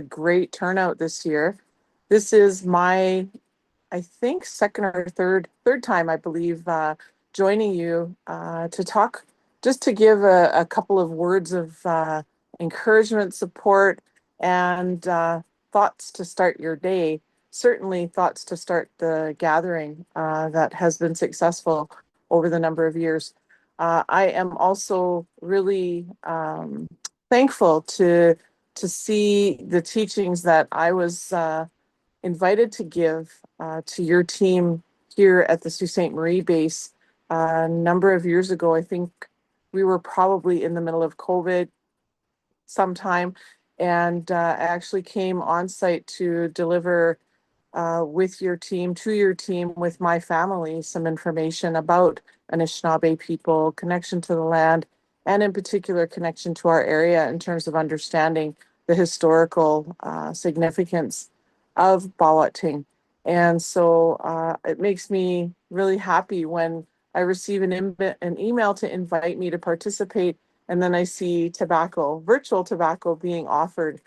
great turnout this year. This is my, I think, second or third time, I believe, joining you to talk, just to give a couple of words of encouragement, support, and thoughts to start your day. Certainly, thoughts to start the gathering that has been successful over the number of years. I am also really thankful to see the teachings that I was invited to give to your team here at the Sault Ste. Marie base a number of years ago. I think we were probably in the middle of COVID sometime, and I actually came on site to deliver with your team, to your team, with my family, some information about Anishinaabe people, connection to the land, and in particular, connection to our area in terms of understanding the historical significance of Bawating. And so it makes me really happy when I receive an email to invite me to participate, and then I see tobacco, virtual tobacco being offered,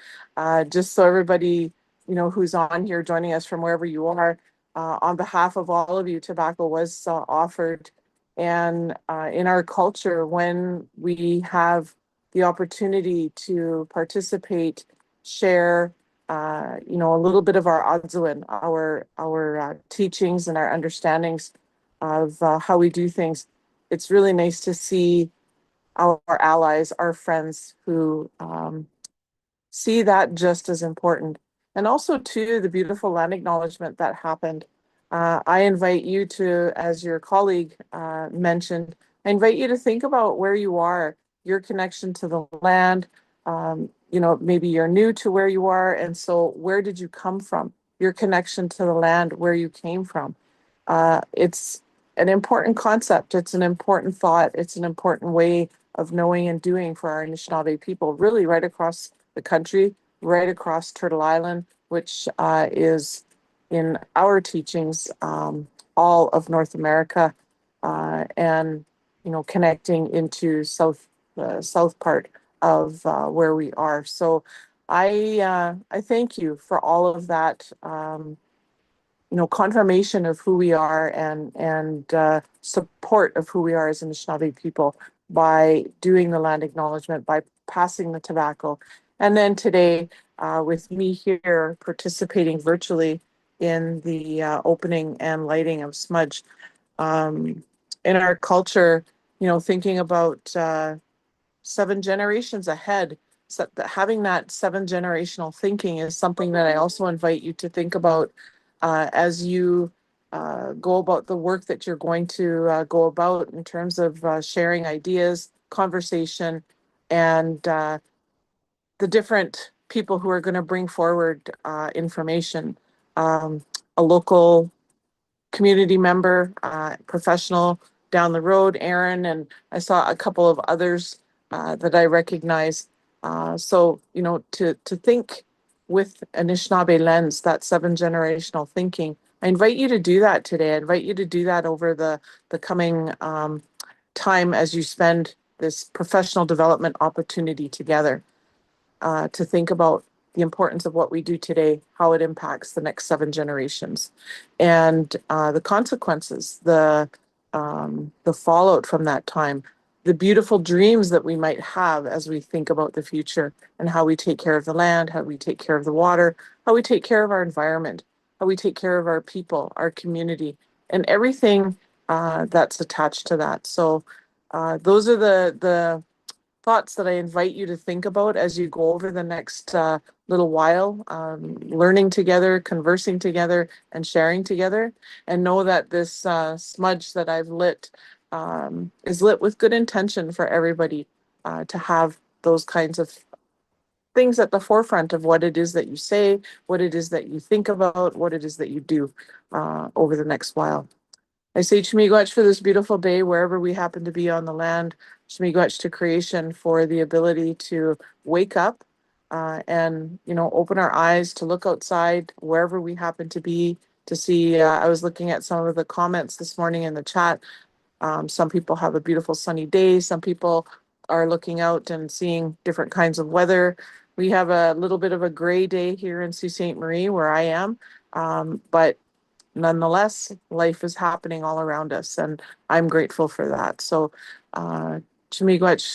just so everybody who's on here joining us from wherever you are, on behalf of all of you, tobacco was offered. And in our culture, when we have the opportunity to participate, share, a little bit of our Adzuin, our teachings and our understandings of how we do things, it's really nice to see our allies, our friends who see that just as important. And also, too, the beautiful land acknowledgement that happened. I invite you to, as your colleague mentioned, I invite you to think about where you are, your connection to the land. Maybe you're new to where you are. And so where did you come from? Your connection to the land, where you came from. It's an important concept. It's an important thought. It's an important way of knowing and doing for our Anishinaabe people, really right across the country, right across Turtle Island, which is in our teachings, all of North America, and connecting into the south part of where we are. So I thank you for all of that. Confirmation of who we are and support of who we are as Anishinaabe people by doing the land acknowledgement, by passing the tobacco. And then today, with me here participating virtually in the opening and lighting of Smudge. In our culture, thinking about 7 generations ahead, so that having that 7 generational thinking is something that I also invite you to think about as you go about the work that you're going to go about in terms of sharing ideas, conversation, and the different people who are going to bring forward information. A local community member, professional down the road, Aaron, and I saw a couple of others that I recognize. To think with Anishinaabe lens, that 7 generational thinking, I invite you to do that today. I invite you to do that over the coming time as you spend this professional development opportunity together, to think about the importance of what we do today, how it impacts the next 7 generations, and the consequences, the fallout from that time, the beautiful dreams that we might have as we think about the future and how we take care of the land, how we take care of the water, how we take care of our environment, how we take care of our people, our community, and everything that's attached to that. So those are the thoughts that I invite you to think about as you go over the next little while, learning together, conversing together, and sharing together. And know that this smudge that I've lit is lit with good intention for everybody to have those kinds of things at the forefront of what it is that you say, what it is that you think about, what it is that you do over the next while. I say Chimigwach for this beautiful day, wherever we happen to be on the land. Chimigwach to creation for the ability to wake up and, open our eyes to look outside wherever we happen to be, to see. I was looking at some of the comments this morning in the chat. Some people have a beautiful sunny day. Some people are looking out and seeing different kinds of weather. We have a little bit of a gray day here in Sault Ste. Marie where I am, but nonetheless, life is happening all around us, and I'm grateful for that. So, Chumigwach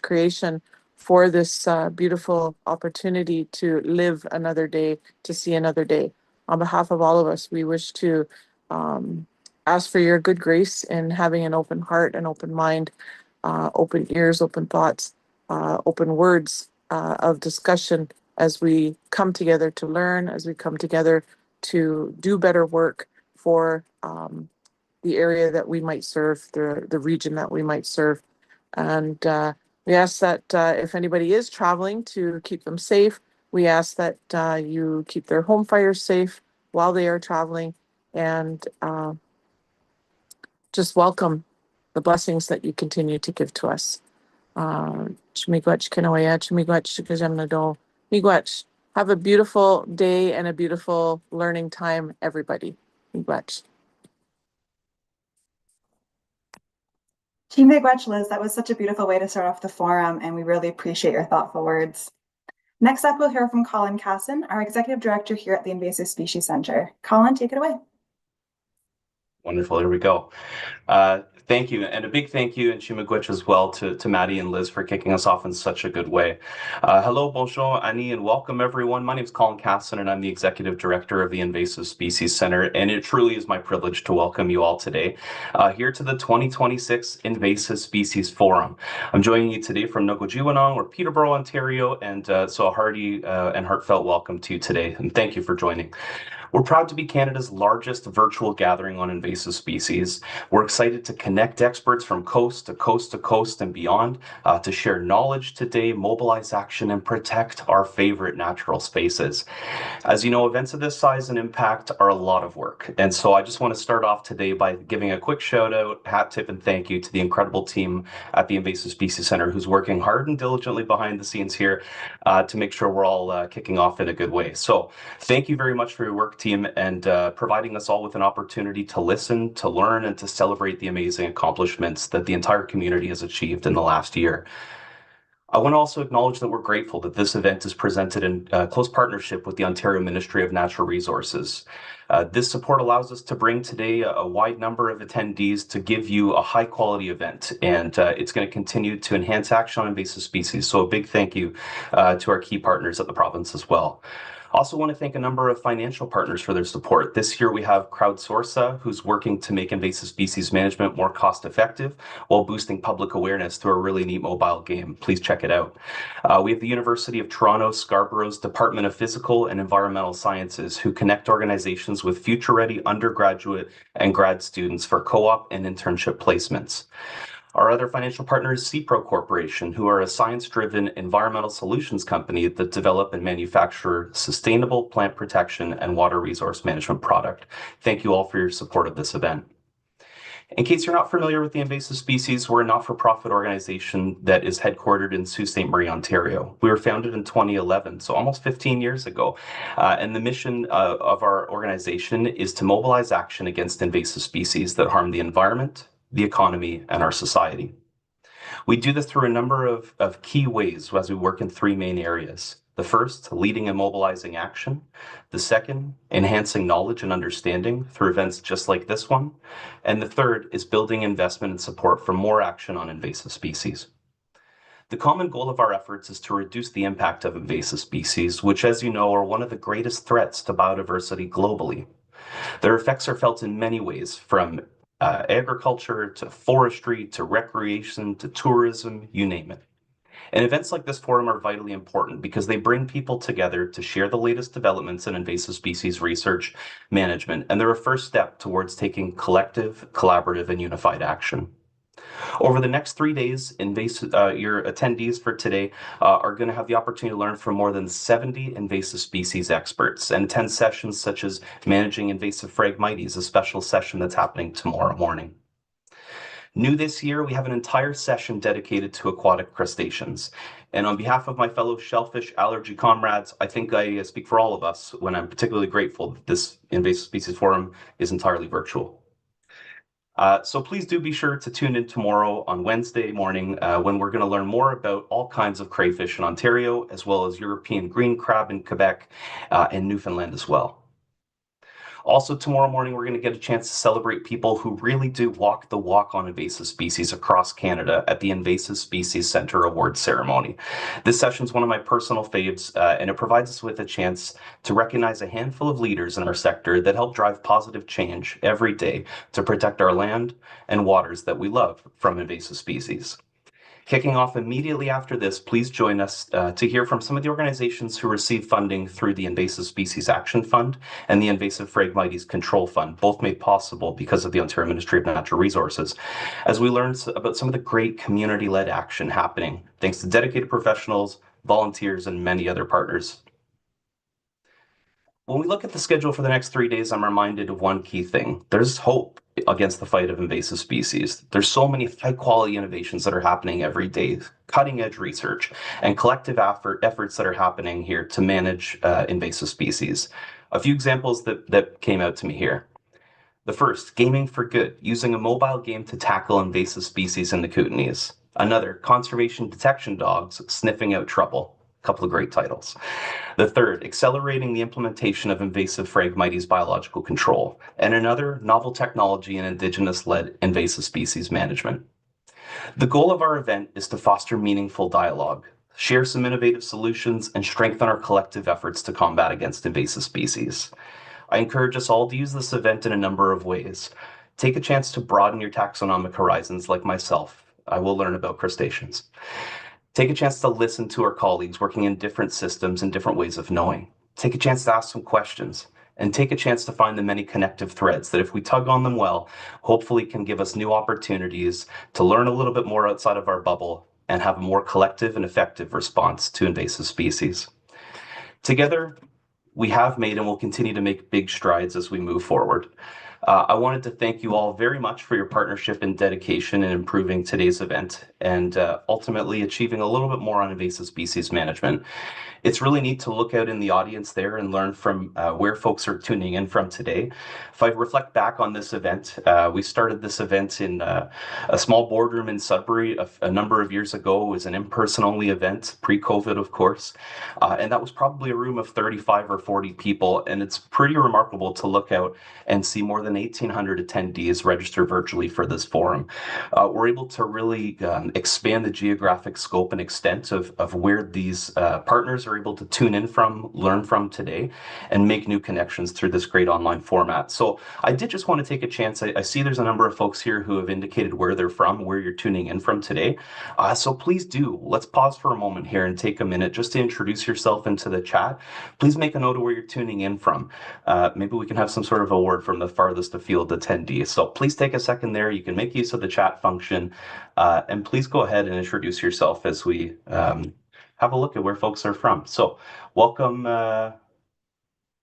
creation for this beautiful opportunity to live another day, to see another day. On behalf of all of us, we wish to um, ask for your good grace in having an open heart, an open mind, open ears, open thoughts, open words of discussion as we come together to learn, as we come together to do better work for the area that we might serve, the region that we might serve. And we ask that if anybody is traveling, to keep them safe. We ask that you keep their home fires safe while they are traveling, and just welcome the blessings that you continue to give to us. Miigwech Kinawaya, Miigwech Kajamnado, Miigwech. Have a beautiful day and a beautiful learning time, everybody. Miigwech. Team Miigwech, Liz, that was such a beautiful way to start off the forum, and we really appreciate your thoughtful words. Next up, we'll hear from Colin Casson, our Executive Director here at the Invasive Species Center. Colin, take it away. Wonderful. Here we go. Thank you. And a big thank you, and Chimagwich as well, to Maddie and Liz for kicking us off in such a good way. Hello, bonjour, Annie, and welcome everyone. My name is Colin Casson, and I'm the Executive Director of the Invasive Species Center. And it truly is my privilege to welcome you all today here to the 2026 Invasive Species Forum. I'm joining you today from Nogojiwanong or Peterborough, Ontario. And so a hearty and heartfelt welcome to you today. And thank you for joining. We're proud to be Canada's largest virtual gathering on invasive species. We're excited to connect experts from coast to coast to coast and beyond to share knowledge today, mobilize action, and protect our favorite natural spaces. As you know, events of this size and impact are a lot of work. And so I just want to start off today by giving a quick shout out, hat tip, and thank you to the incredible team at the Invasive Species Center who's working hard and diligently behind the scenes here to make sure we're all kicking off in a good way. So thank you very much for your work, team, and providing us all with an opportunity to listen, to learn, and to celebrate the amazing accomplishments that the entire community has achieved in the last year. I want to also acknowledge that we're grateful that this event is presented in close partnership with the Ontario Ministry of Natural Resources. This support allows us to bring today a wide number of attendees to give you a high quality event, and it's going to continue to enhance action on invasive species. So a big thank you to our key partners at the province as well. Also want to thank a number of financial partners for their support. This year we have Crowdsourca, who's working to make invasive species management more cost effective while boosting public awareness through a really neat mobile game. Please check it out. We have the University of Toronto Scarborough's Department of Physical and Environmental Sciences, who connect organizations with future-ready undergraduate and grad students for co-op and internship placements. Our other financial partner is CPRO Corporation, who are a science-driven environmental solutions company that develop and manufacture sustainable plant protection and water resource management product. Thank you all for your support of this event. In case you're not familiar with the invasive species, we're a not-for-profit organization that is headquartered in Sault Ste. Marie, Ontario. We were founded in 2011, so almost 15 years ago. And the mission of our organization is to mobilize action against invasive species that harm the environment, the economy, and our society. We do this through a number of key ways as we work in three main areas. The first, leading and mobilizing action. The second, enhancing knowledge and understanding through events just like this one. And the third is building investment and support for more action on invasive species. The common goal of our efforts is to reduce the impact of invasive species, which, as you know, are one of the greatest threats to biodiversity globally. Their effects are felt in many ways, from agriculture to forestry to recreation to tourism, you name it. And events like this forum are vitally important because they bring people together to share the latest developments in invasive species research management, and they're a first step towards taking collective, collaborative, and unified action. Over the next 3 days, your attendees for today are going to have the opportunity to learn from more than 70 invasive species experts and attend sessions such as Managing Invasive Phragmites, a special session that's happening tomorrow morning. New this year, we have an entire session dedicated to aquatic crustaceans. And on behalf of my fellow shellfish allergy comrades, I think I speak for all of us when I'm particularly grateful that this invasive species forum is entirely virtual. So please do be sure to tune in tomorrow on Wednesday morning when we're going to learn more about all kinds of crayfish in Ontario, as well as European green crab in Quebec and Newfoundland as well. Also, tomorrow morning, we're going to get a chance to celebrate people who really do walk the walk on invasive species across Canada at the Invasive Species Centre Awards ceremony. This session is one of my personal faves, and it provides us with a chance to recognize a handful of leaders in our sector that help drive positive change every day to protect our land and waters that we love from invasive species. Kicking off immediately after this, please join us to hear from some of the organizations who receive funding through the Invasive Species Action Fund and the Invasive Phragmites Control Fund, both made possible because of the Ontario Ministry of Natural Resources, as we learn about some of the great community-led action happening, thanks to dedicated professionals, volunteers, and many other partners. When we look at the schedule for the next 3 days, I'm reminded of one key thing. There's hope against the fight of invasive species. There's so many high quality innovations that are happening every day, cutting edge research and collective efforts that are happening here to manage invasive species. A few examples that came out to me here. The first, Gaming for Good, using a mobile game to tackle invasive species in the Kootenays. Another, Conservation Detection Dogs, Sniffing Out Trouble. A couple of great titles. The third, accelerating the implementation of invasive Phragmites biological control. And another, novel technology and Indigenous-led invasive species management. The goal of our event is to foster meaningful dialogue, share some innovative solutions, and strengthen our collective efforts to combat against invasive species. I encourage us all to use this event in a number of ways. Take a chance to broaden your taxonomic horizons like myself. I will learn about crustaceans. Take a chance to listen to our colleagues working in different systems and different ways of knowing. Take a chance to ask some questions and take a chance to find the many connective threads that if we tug on them well, hopefully can give us new opportunities to learn a little bit more outside of our bubble and have a more collective and effective response to invasive species. Together, we have made and will continue to make big strides as we move forward. I wanted to thank you all very much for your partnership and dedication in improving today's event and ultimately achieving a little bit more on invasive species management. It's really neat to look out in the audience there and learn from where folks are tuning in from today. If I reflect back on this event, we started this event in a small boardroom in Sudbury a number of years ago. It was an in-person only event, pre-COVID, of course. And that was probably a room of 35 or 40 people. And it's pretty remarkable to look out and see more than 1,800 attendees register virtually for this forum. We're able to really expand the geographic scope and extent of where these partners are able to tune in from, learn from today, and make new connections through this great online format. So I did just want to take a chance. I see there's a number of folks here who have indicated where they're from, where you're tuning in from today. So please do, let's pause for a moment here and take a minute just to introduce yourself into the chat. Please make a note of where you're tuning in from. Maybe we can have some sort of award from the farthest afield attendee. So please take a second there. You can make use of the chat function and please go ahead and introduce yourself as we have a look at where folks are from. So welcome.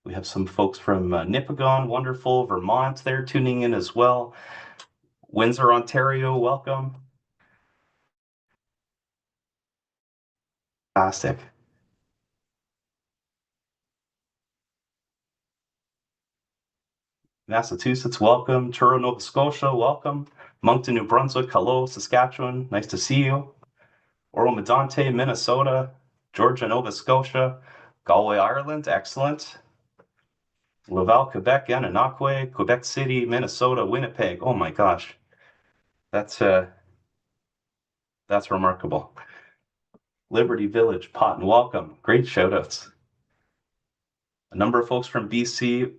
We have some folks from Nipigon, wonderful, Vermont there tuning in as well. Windsor, Ontario, welcome. Fantastic. Massachusetts, welcome. Truro, Nova Scotia, welcome. Moncton, New Brunswick, hello. Saskatchewan, nice to see you. Oro-Medonte, Minnesota. Georgia, Nova Scotia. Galway, Ireland, excellent. Laval, Quebec, Aninakwe, Quebec City, Minnesota, Winnipeg. Oh my gosh, that's remarkable. Liberty Village, Potton, welcome. Great shout-outs. A number of folks from BC,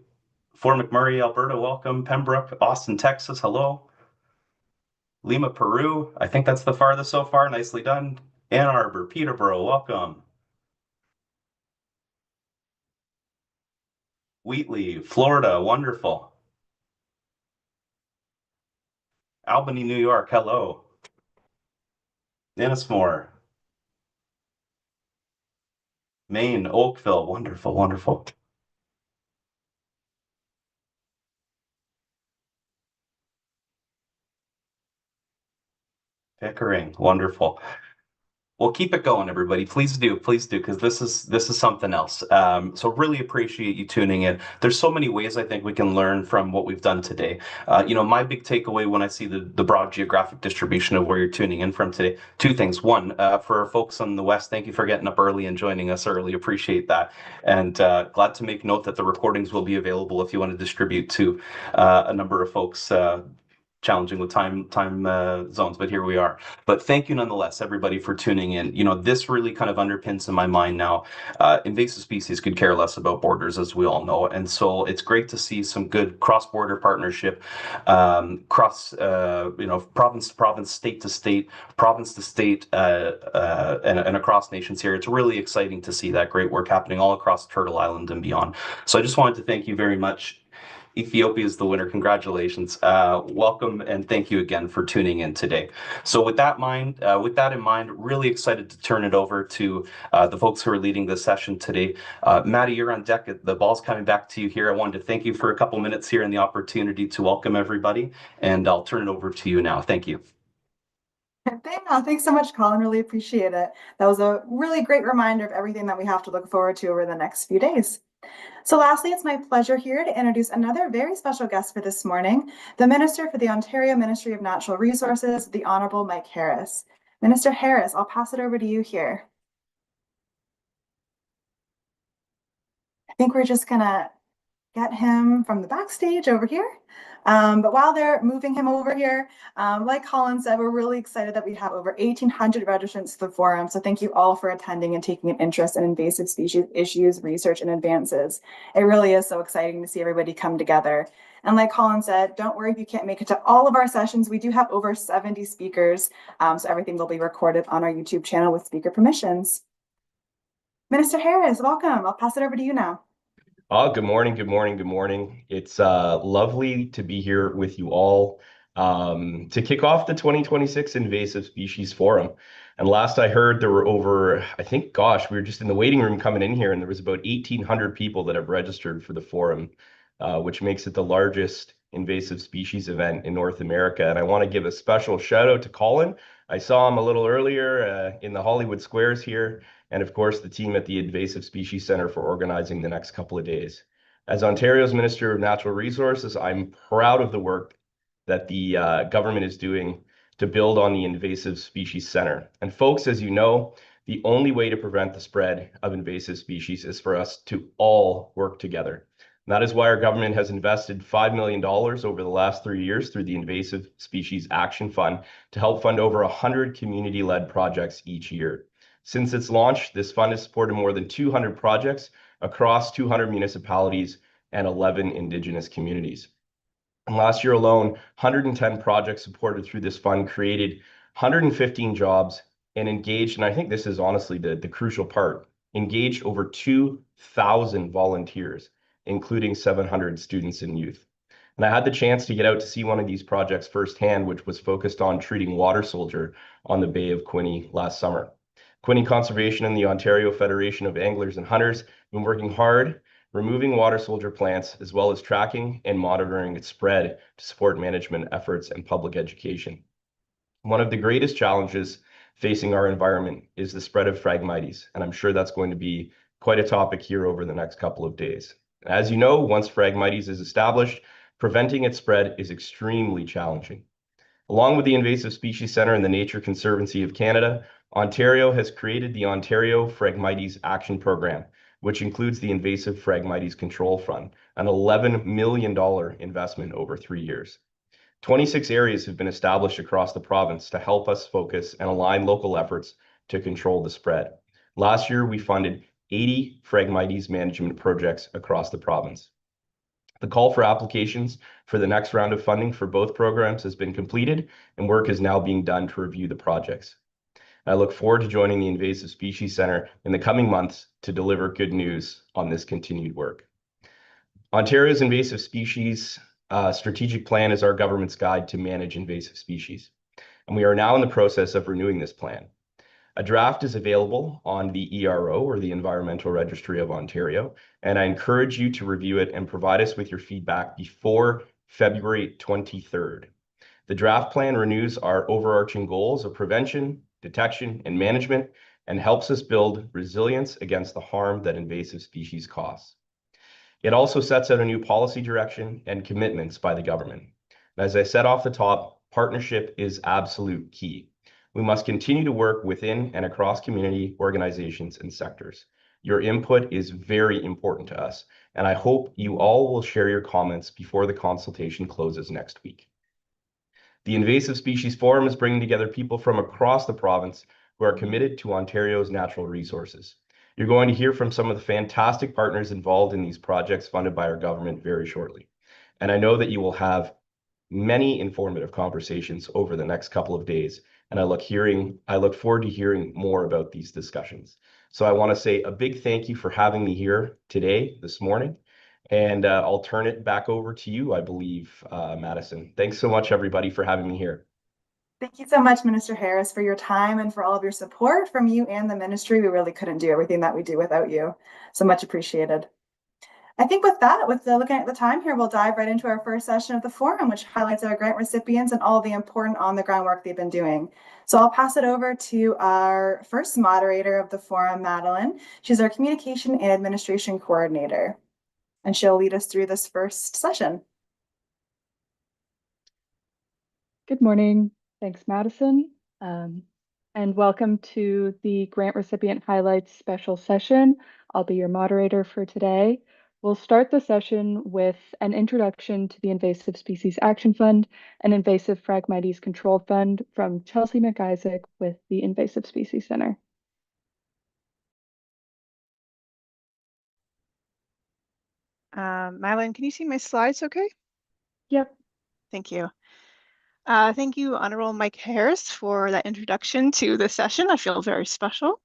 Fort McMurray, Alberta, welcome. Pembroke, Austin, Texas, hello. Lima, Peru, I think that's the farthest so far. Nicely done. Ann Arbor, Peterborough, welcome. Wheatley, Florida, wonderful. Albany, New York, hello. Ennismore, Maine, Oakville, wonderful, wonderful. Pickering, wonderful. Well, keep it going, everybody. Please do, because this is something else. So really appreciate you tuning in. There's so many ways I think we can learn from what we've done today. My big takeaway when I see the broad geographic distribution of where you're tuning in from today, two things. One, for our folks on the West, thank you for getting up early and joining us early. Appreciate that, and glad to make note that the recordings will be available if you want to distribute to a number of folks. Challenging with time zones, but here we are. But thank you nonetheless, everybody, for tuning in. This really kind of underpins in my mind now. Invasive species could care less about borders, as we all know, and so it's great to see some good cross-border partnership, cross, province to province, state to state, province to state, and across nations here. It's really exciting to see that great work happening all across Turtle Island and beyond. So I just wanted to thank you very much. Ethiopia is the winner. Congratulations. Welcome and thank you again for tuning in today. So with that in mind, really excited to turn it over to the folks who are leading the session today. Maddie, you're on deck. The ball's coming back to you here. I wanted to thank you for a couple minutes here and the opportunity to welcome everybody, and I'll turn it over to you now. Thank you. Thanks so much, Colin. Really appreciate it. That was a really great reminder of everything that we have to look forward to over the next few days. So lastly, it's my pleasure here to introduce another very special guest for this morning, the Minister for the Ontario Ministry of Natural Resources, the Honourable Mike Harris. Minister Harris, I'll pass it over to you here. I think we're just gonna get him from the backstage over here. But while they're moving him over here, like Colin said, we're really excited that we have over 1,800 registrants to the forum. So thank you all for attending and taking an interest in invasive species issues, research, and advances. It really is so exciting to see everybody come together. And like Colin said, don't worry if you can't make it to all of our sessions. We do have over 70 speakers, so everything will be recorded on our YouTube channel with speaker permissions. Minister Harris, welcome. I'll pass it over to you now. Oh, good morning, good morning, good morning. It's lovely to be here with you all to kick off the 2026 Invasive Species Forum. And last I heard, there were over, I think, gosh, we were just in the waiting room coming in here, and there was about 1,800 people that have registered for the forum, which makes it the largest invasive species event in North America. And I want to give a special shout out to Colin. I saw him a little earlier in the Hollywood Squares here, and of course the team at the Invasive Species Centre for organizing the next couple of days. As Ontario's Minister of Natural Resources, I'm proud of the work that the government is doing to build on the Invasive Species Centre. And folks, as you know, the only way to prevent the spread of invasive species is for us to all work together. And that is why our government has invested $5 million over the last 3 years through the Invasive Species Action Fund to help fund over 100 community-led projects each year. Since its launch, this fund has supported more than 200 projects across 200 municipalities and 11 Indigenous communities. And last year alone, 110 projects supported through this fund created 115 jobs and engaged, and I think this is honestly the crucial part, engaged over 2,000 volunteers, including 700 students and youth. And I had the chance to get out to see one of these projects firsthand, which was focused on treating water soldier on the Bay of Quinte last summer. Quinte Conservation and the Ontario Federation of Anglers and Hunters have been working hard, removing water soldier plants, as well as tracking and monitoring its spread to support management efforts and public education. One of the greatest challenges facing our environment is the spread of Phragmites, and I'm sure that's going to be quite a topic here over the next couple of days. As you know, once Phragmites is established, preventing its spread is extremely challenging. Along with the Invasive Species Centre and the Nature Conservancy of Canada, Ontario has created the Ontario Phragmites Action Program, which includes the Invasive Phragmites Control Fund, an $11 million investment over 3 years. 26 areas have been established across the province to help us focus and align local efforts to control the spread. Last year, we funded 80 Phragmites management projects across the province. The call for applications for the next round of funding for both programs has been completed, and work is now being done to review the projects. I look forward to joining the Invasive Species Centre in the coming months to deliver good news on this continued work. Ontario's Invasive Species Strategic Plan is our government's guide to manage invasive species, and we are now in the process of renewing this plan. A draft is available on the ERO, or the Environmental Registry of Ontario, and I encourage you to review it and provide us with your feedback before February 23rd. The draft plan renews our overarching goals of prevention, detection, and management, and helps us build resilience against the harm that invasive species cause. It also sets out a new policy direction and commitments by the government. And as I said off the top, partnership is absolute key. We must continue to work within and across community organizations and sectors. Your input is very important to us, and I hope you all will share your comments before the consultation closes next week. The Invasive Species Forum is bringing together people from across the province who are committed to Ontario's natural resources. You're going to hear from some of the fantastic partners involved in these projects funded by our government very shortly. And I know that you will have many informative conversations over the next couple of days, and I look forward to hearing more about these discussions. So I want to say a big thank you for having me here today, this morning, and I'll turn it back over to you, I believe, Madison. Thanks so much, everybody, for having me here. Thank you so much, Minister Harris, for your time and for all of your support from you and the ministry. We really couldn't do everything that we do without you. So much appreciated. I think with that, looking at the time here, we'll dive right into our first session of the forum, which highlights our grant recipients and all the important on-the-ground work they've been doing. So I'll pass it over to our first moderator of the forum, Madeline. She's our Communication and Administration Coordinator, and she'll lead us through this first session. Good morning. Thanks, Madison. And welcome to the Grant Recipient Highlights special session. I'll be your moderator for today. We'll start the session with an introduction to the Invasive Species Action Fund and Invasive Phragmites Control Fund from Chelsea McIsaac with the Invasive Species Center. Madeline, can you see my slides okay? Yep. Thank you. Thank you, Honorable Mike Harris, for that introduction to the session. I feel very special.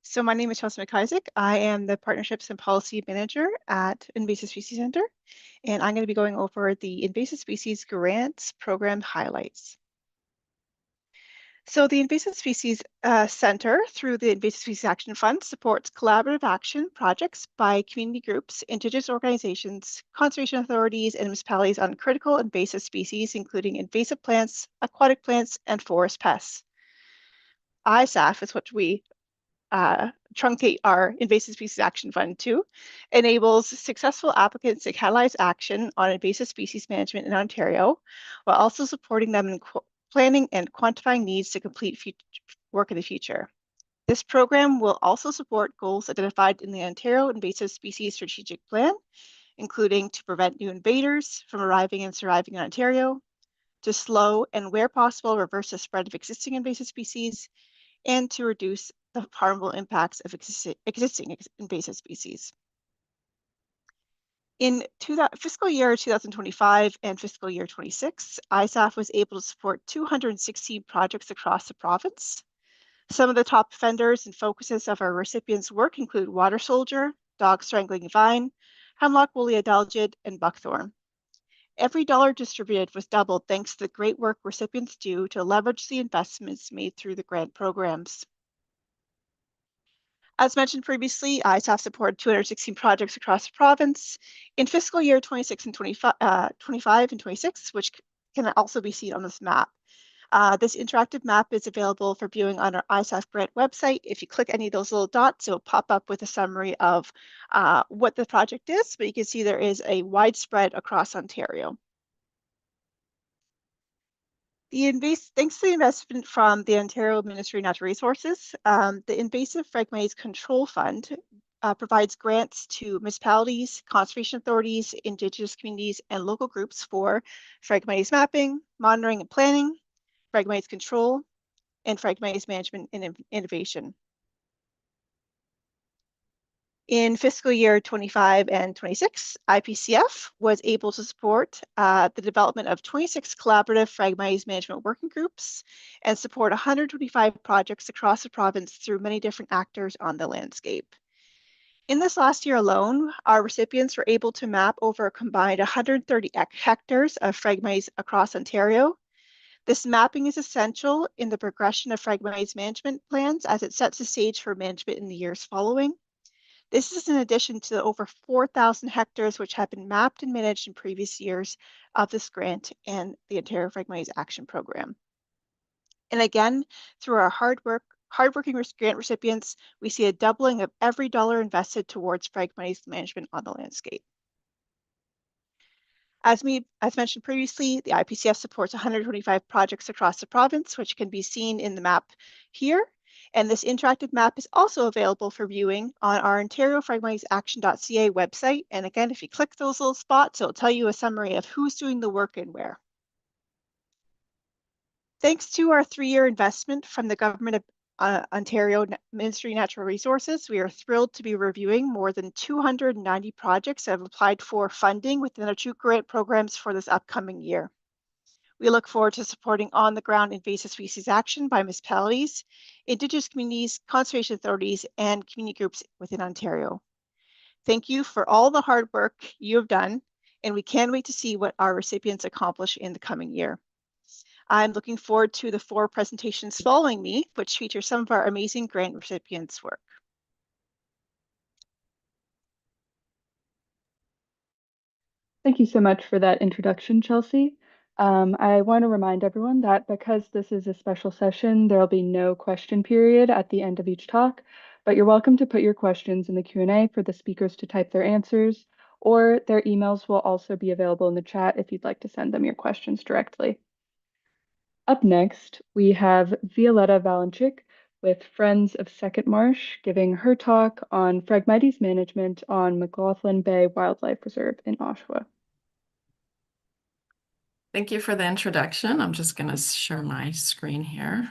So my name is Chelsea McIsaac. I am the Partnerships and Policy Manager at Invasive Species Center, and I'm going to be going over the Invasive Species Grants Program highlights. So the Invasive Species Center, through the Invasive Species Action Fund, supports collaborative action projects by community groups, Indigenous organizations, conservation authorities, and municipalities on critical invasive species, including invasive plants, aquatic plants, and forest pests. ISAF is what we truncate our Invasive Species Action Fund to, enables successful applicants to catalyze action on invasive species management in Ontario, while also supporting them in planning and quantifying needs to complete work in the future. This program will also support goals identified in the Ontario Invasive Species Strategic Plan, including to prevent new invaders from arriving and surviving in Ontario, to slow and where possible reverse the spread of existing invasive species, and to reduce the harmful impacts of existing invasive species. In fiscal year 2025 and fiscal year 26, ISAF was able to support 216 projects across the province. Some of the top offenders and focuses of our recipients' work include water soldier, dog strangling vine, hemlock woolly adelgid, and buckthorn. Every dollar distributed was doubled thanks to the great work recipients do to leverage the investments made through the grant programs. As mentioned previously, ISAF supported 216 projects across the province in fiscal year 26 and 25 and 26, which can also be seen on this map. This interactive map is available for viewing on our ISAF grant website. If you click any of those little dots, it'll pop up with a summary of what the project is, but you can see there is a widespread across Ontario. Thanks to the investment from the Ontario Ministry of Natural Resources, the Invasive Phragmites Control Fund provides grants to municipalities, conservation authorities, Indigenous communities, and local groups for Phragmites mapping, monitoring and planning, Phragmites control, and Phragmites management and innovation. In fiscal year 25 and 26, IPCF was able to support the development of 26 collaborative Phragmites management working groups and support 125 projects across the province through many different actors on the landscape. In this last year alone, our recipients were able to map over a combined 130 hectares of Phragmites across Ontario. This mapping is essential in the progression of Phragmites management plans as it sets the stage for management in the years following. This is in addition to the over 4,000 hectares which have been mapped and managed in previous years of this grant and the Ontario Phragmites Action Program. And again, through our hardworking grant recipients, we see a doubling of every dollar invested towards Phragmites management on the landscape. As mentioned previously, the IPCF supports 125 projects across the province, which can be seen in the map here. And this interactive map is also available for viewing on our Ontario Phragmitesaction.ca website. And again, if you click those little spots, it'll tell you a summary of who's doing the work and where. Thanks to our 3-year investment from the Government of Ontario Ministry of Natural Resources, we are thrilled to be reviewing more than 290 projects that have applied for funding within our 2 grant programs for this upcoming year. We look forward to supporting on-the-ground invasive species action by municipalities, Indigenous communities, conservation authorities, and community groups within Ontario. Thank you for all the hard work you have done, and we can't wait to see what our recipients accomplish in the coming year. I'm looking forward to the 4 presentations following me, which feature some of our amazing grant recipients' work. Thank you so much for that introduction, Chelsea. I want to remind everyone that because this is a special session, there'll be no question period at the end of each talk, but you're welcome to put your questions in the Q&A for the speakers to type their answers, or their emails will also be available in the chat if you'd like to send them your questions directly. Up next, we have Violetta Valenchik with Friends of Second Marsh giving her talk on Phragmites management on McLaughlin Bay Wildlife Reserve in Oshawa. Thank you for the introduction. I'm just going to share my screen here.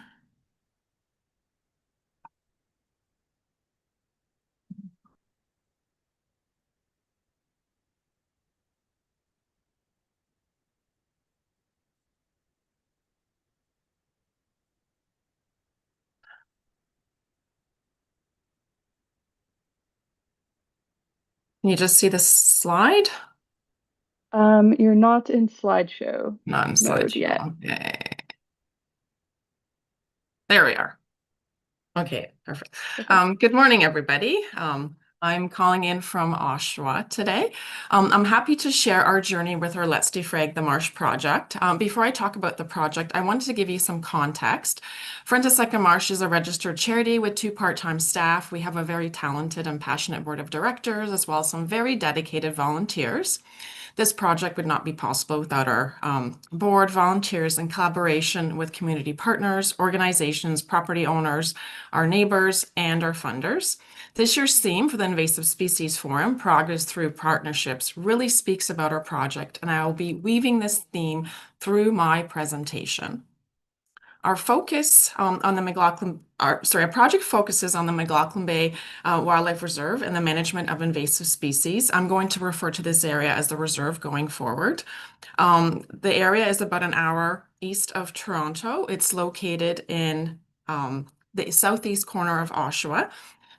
Can you just see the slide? You're not in slideshow Not in mode slideshow. yet. Okay. There we are. Okay, perfect. Good morning, everybody. I'm calling in from Oshawa today. I'm happy to share our journey with our Let's Defrag the Marsh project. Before I talk about the project, I wanted to give you some context. Friends of Second Marsh is a registered charity with 2 part-time staff. We have a very talented and passionate board of directors, as well as some very dedicated volunteers. This project would not be possible without our board, volunteers, and collaboration with community partners, organizations, property owners, our neighbors, and our funders. This year's theme for the Invasive Species Forum, Progress Through Partnerships, really speaks about our project, and I will be weaving this theme through my presentation. Our focus on the our project focuses on the McLaughlin Bay Wildlife Reserve and the management of invasive species. I'm going to refer to this area as the reserve going forward. The area is about an hour east of Toronto. It's located in the southeast corner of Oshawa.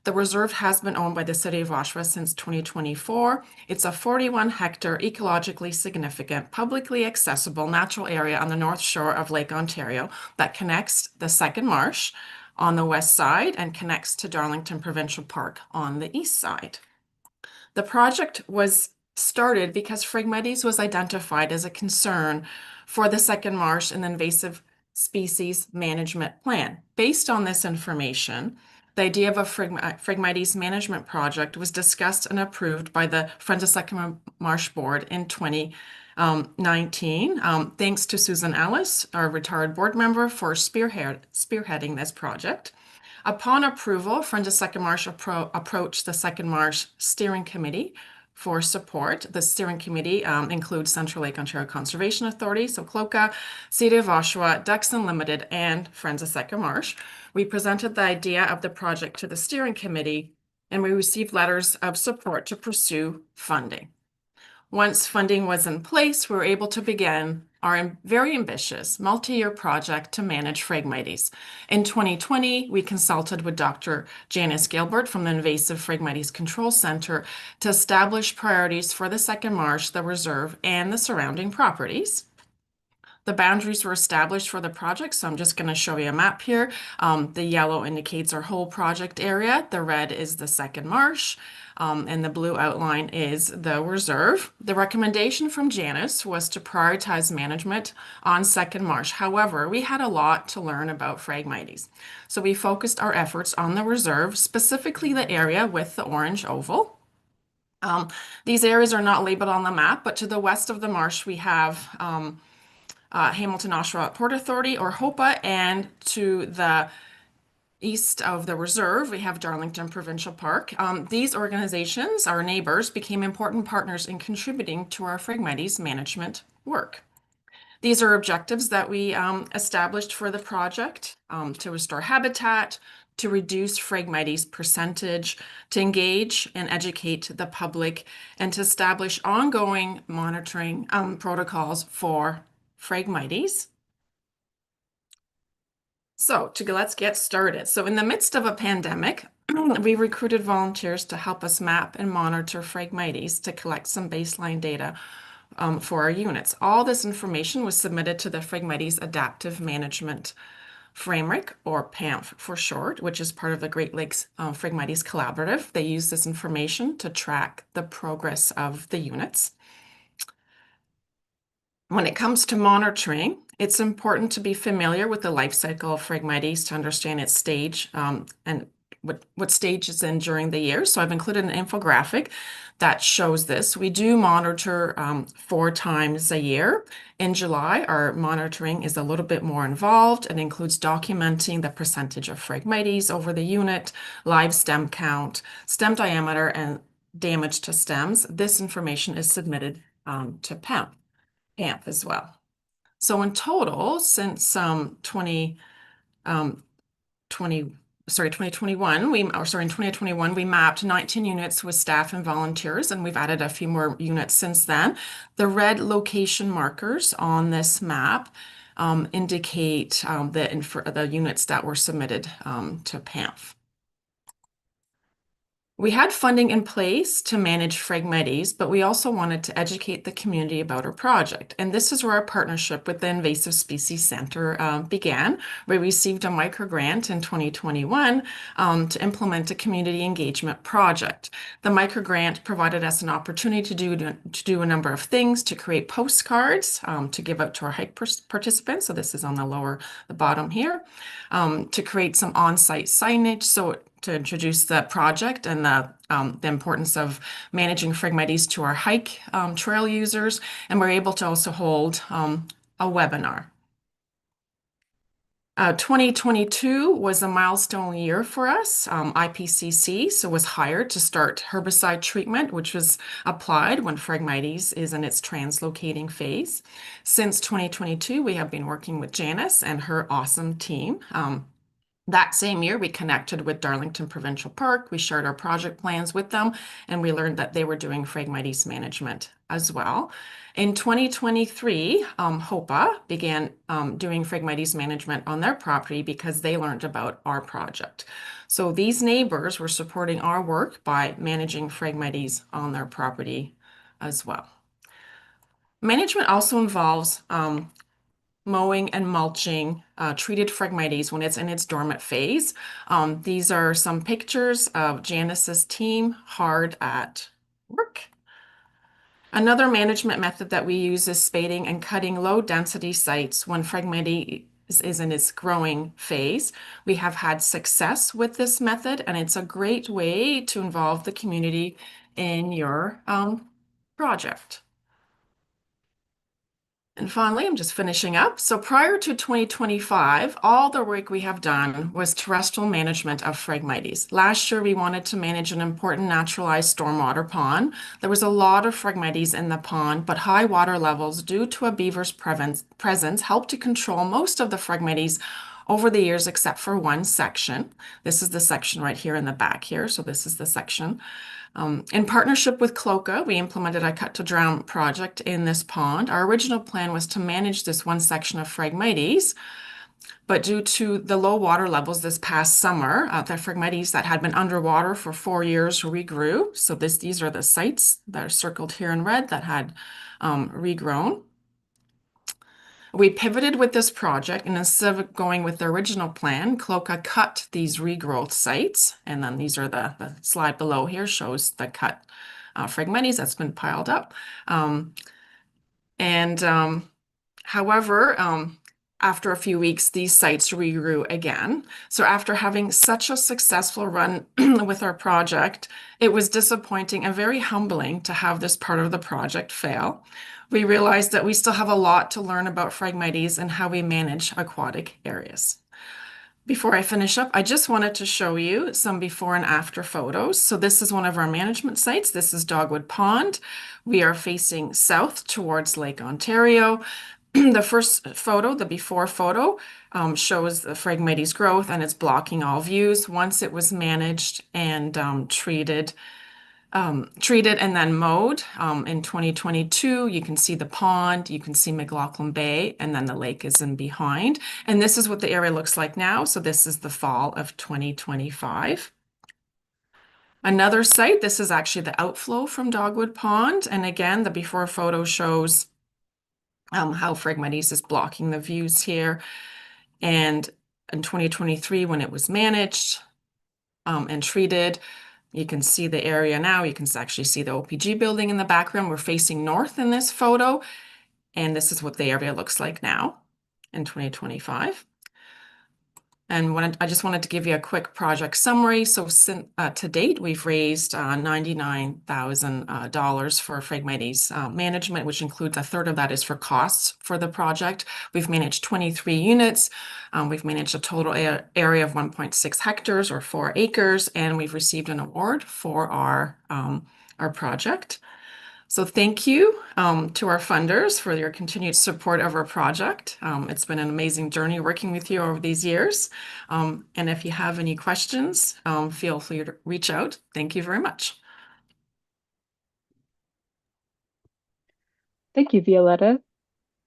The reserve has been owned by the City of Oshawa since 2024. It's a 41-hectare ecologically significant, publicly accessible natural area on the north shore of Lake Ontario that connects the Second Marsh on the west side and connects to Darlington Provincial Park on the east side. The project was started because Phragmites was identified as a concern for the Second Marsh and the invasive species management plan. Based on this information, the idea of a Phragmites management project was discussed and approved by the Friends of Second Marsh Board in 2019. Thanks to Susan Ellis, our retired board member, for spearheading this project. Upon approval, Friends of Second Marsh approached the Second Marsh Steering Committee for support. The steering committee includes Central Lake Ontario Conservation Authority, so CLOCA, City of Oshawa, Ducks Unlimited, and Friends of Second Marsh. We presented the idea of the project to the steering committee, and we received letters of support to pursue funding. Once funding was in place, we were able to begin our very ambitious multi-year project to manage Phragmites. In 2020, we consulted with Dr. Janice Gilbert from the Invasive Phragmites Control Center to establish priorities for the Second Marsh, the reserve, and the surrounding properties. The boundaries were established for the project, so I'm just going to show you a map here. The yellow indicates our whole project area. The red is the second marsh, and the blue outline is the reserve. The recommendation from Janice was to prioritize management on second marsh. However, we had a lot to learn about Phragmites. So we focused our efforts on the reserve, specifically the area with the orange oval. These areas are not labeled on the map, but to the west of the marsh, we have Hamilton Oshawa Port Authority, or HOPA, and to the east of the reserve, we have Darlington Provincial Park. These organizations, our neighbors, became important partners in contributing to our Phragmites management work. These are objectives that we established for the project: to restore habitat, to reduce Phragmites percentage, to engage and educate the public, and to establish ongoing monitoring protocols for Phragmites. So let's get started. So in the midst of a pandemic, we recruited volunteers to help us map and monitor Phragmites to collect some baseline data for our units. All this information was submitted to the Phragmites Adaptive Management Framework, or PAMF for short, which is part of the Great Lakes Phragmites Collaborative. They use this information to track the progress of the units. When it comes to monitoring, it's important to be familiar with the life cycle of Phragmites to understand its stage and what stage it's in during the year. So I've included an infographic that shows this. We do monitor 4 times a year. In July, our monitoring is a little bit more involved. It includes documenting the percentage of Phragmites over the unit, live stem count, stem diameter, and damage to stems. This information is submitted to PAMP as well. So in total, since 2021, in 2021, we mapped 19 units with staff and volunteers, and we've added a few more units since then. The red location markers on this map indicate the units that were submitted to PAMF. We had funding in place to manage Phragmites, but we also wanted to educate the community about our project. And this is where our partnership with the Invasive Species Center began. We received a microgrant in 2021 to implement a community engagement project. The microgrant provided us an opportunity to do a number of things: to create postcards to give out to our hike participants. So this is on the bottom here. To create some on-site signage, to introduce the project and the importance of managing Phragmites to our hike trail users. And we're able to also hold a webinar. 2022 was a milestone year for us. IPCC was hired to start herbicide treatment, which was applied when Phragmites is in its translocating phase. Since 2022, we have been working with Janice and her awesome team. That same year, we connected with Darlington Provincial Park. We shared our project plans with them, and we learned that they were doing Phragmites management as well. In 2023, HOPA began doing Phragmites management on their property because they learned about our project. So these neighbors were supporting our work by managing Phragmites on their property as well. Management also involves mowing and mulching treated Phragmites when it's in its dormant phase. These are some pictures of Janice's team hard at work. Another management method that we use is spading and cutting low-density sites when Phragmites is in its growing phase. We have had success with this method, and it's a great way to involve the community in your project. And finally, I'm just finishing up. So prior to 2025, all the work we have done was terrestrial management of Phragmites. Last year, we wanted to manage an important naturalized stormwater pond. There was a lot of Phragmites in the pond, but high water levels due to a beaver's presence helped to control most of the Phragmites over the years, except for one section. This is the section right here in the back here. So this is the section. In partnership with CLOCA, we implemented a cut to drown project in this pond. Our original plan was to manage this one section of Phragmites, but due to the low water levels this past summer, the Phragmites that had been underwater for 4 years regrew. So these are the sites that are circled here in red that had regrown. We pivoted with this project, and instead of going with the original plan, Cloca cut these regrowth sites, and then these are the slide below here shows the cut Phragmites that's been piled up. However, after a few weeks, these sites regrew again. So after having such a successful run with our project, it was disappointing and very humbling to have this part of the project fail. We realized that we still have a lot to learn about Phragmites and how we manage aquatic areas. Before I finish up, I just wanted to show you some before and after photos. So this is one of our management sites. This is Dogwood Pond. We are facing south towards Lake Ontario. The first photo, the before photo, shows the Phragmites growth, and it's blocking all views. Once it was managed and treated and then mowed in 2022, you can see the pond, you can see McLaughlin Bay, and then the lake is in behind. And this is what the area looks like now. So this is the fall of 2025. Another site, this is actually the outflow from Dogwood Pond. And again, the before photo shows how Phragmites is blocking the views here. And in 2023, when it was managed and treated, you can see the area now. You can actually see the OPG building in the background. We're facing north in this photo, and this is what the area looks like now in 2025. And I just wanted to give you a quick project summary. So to date, we've raised $99,000 for Phragmites management, which includes a third of that is for costs for the project. We've managed 23 units. We've managed a total area of 1.6 hectares or 4 acres, and we've received an award for our project. So thank you to our funders for your continued support of our project. It's been an amazing journey working with you over these years. And if you have any questions, feel free to reach out. Thank you very much. Thank you, Violetta.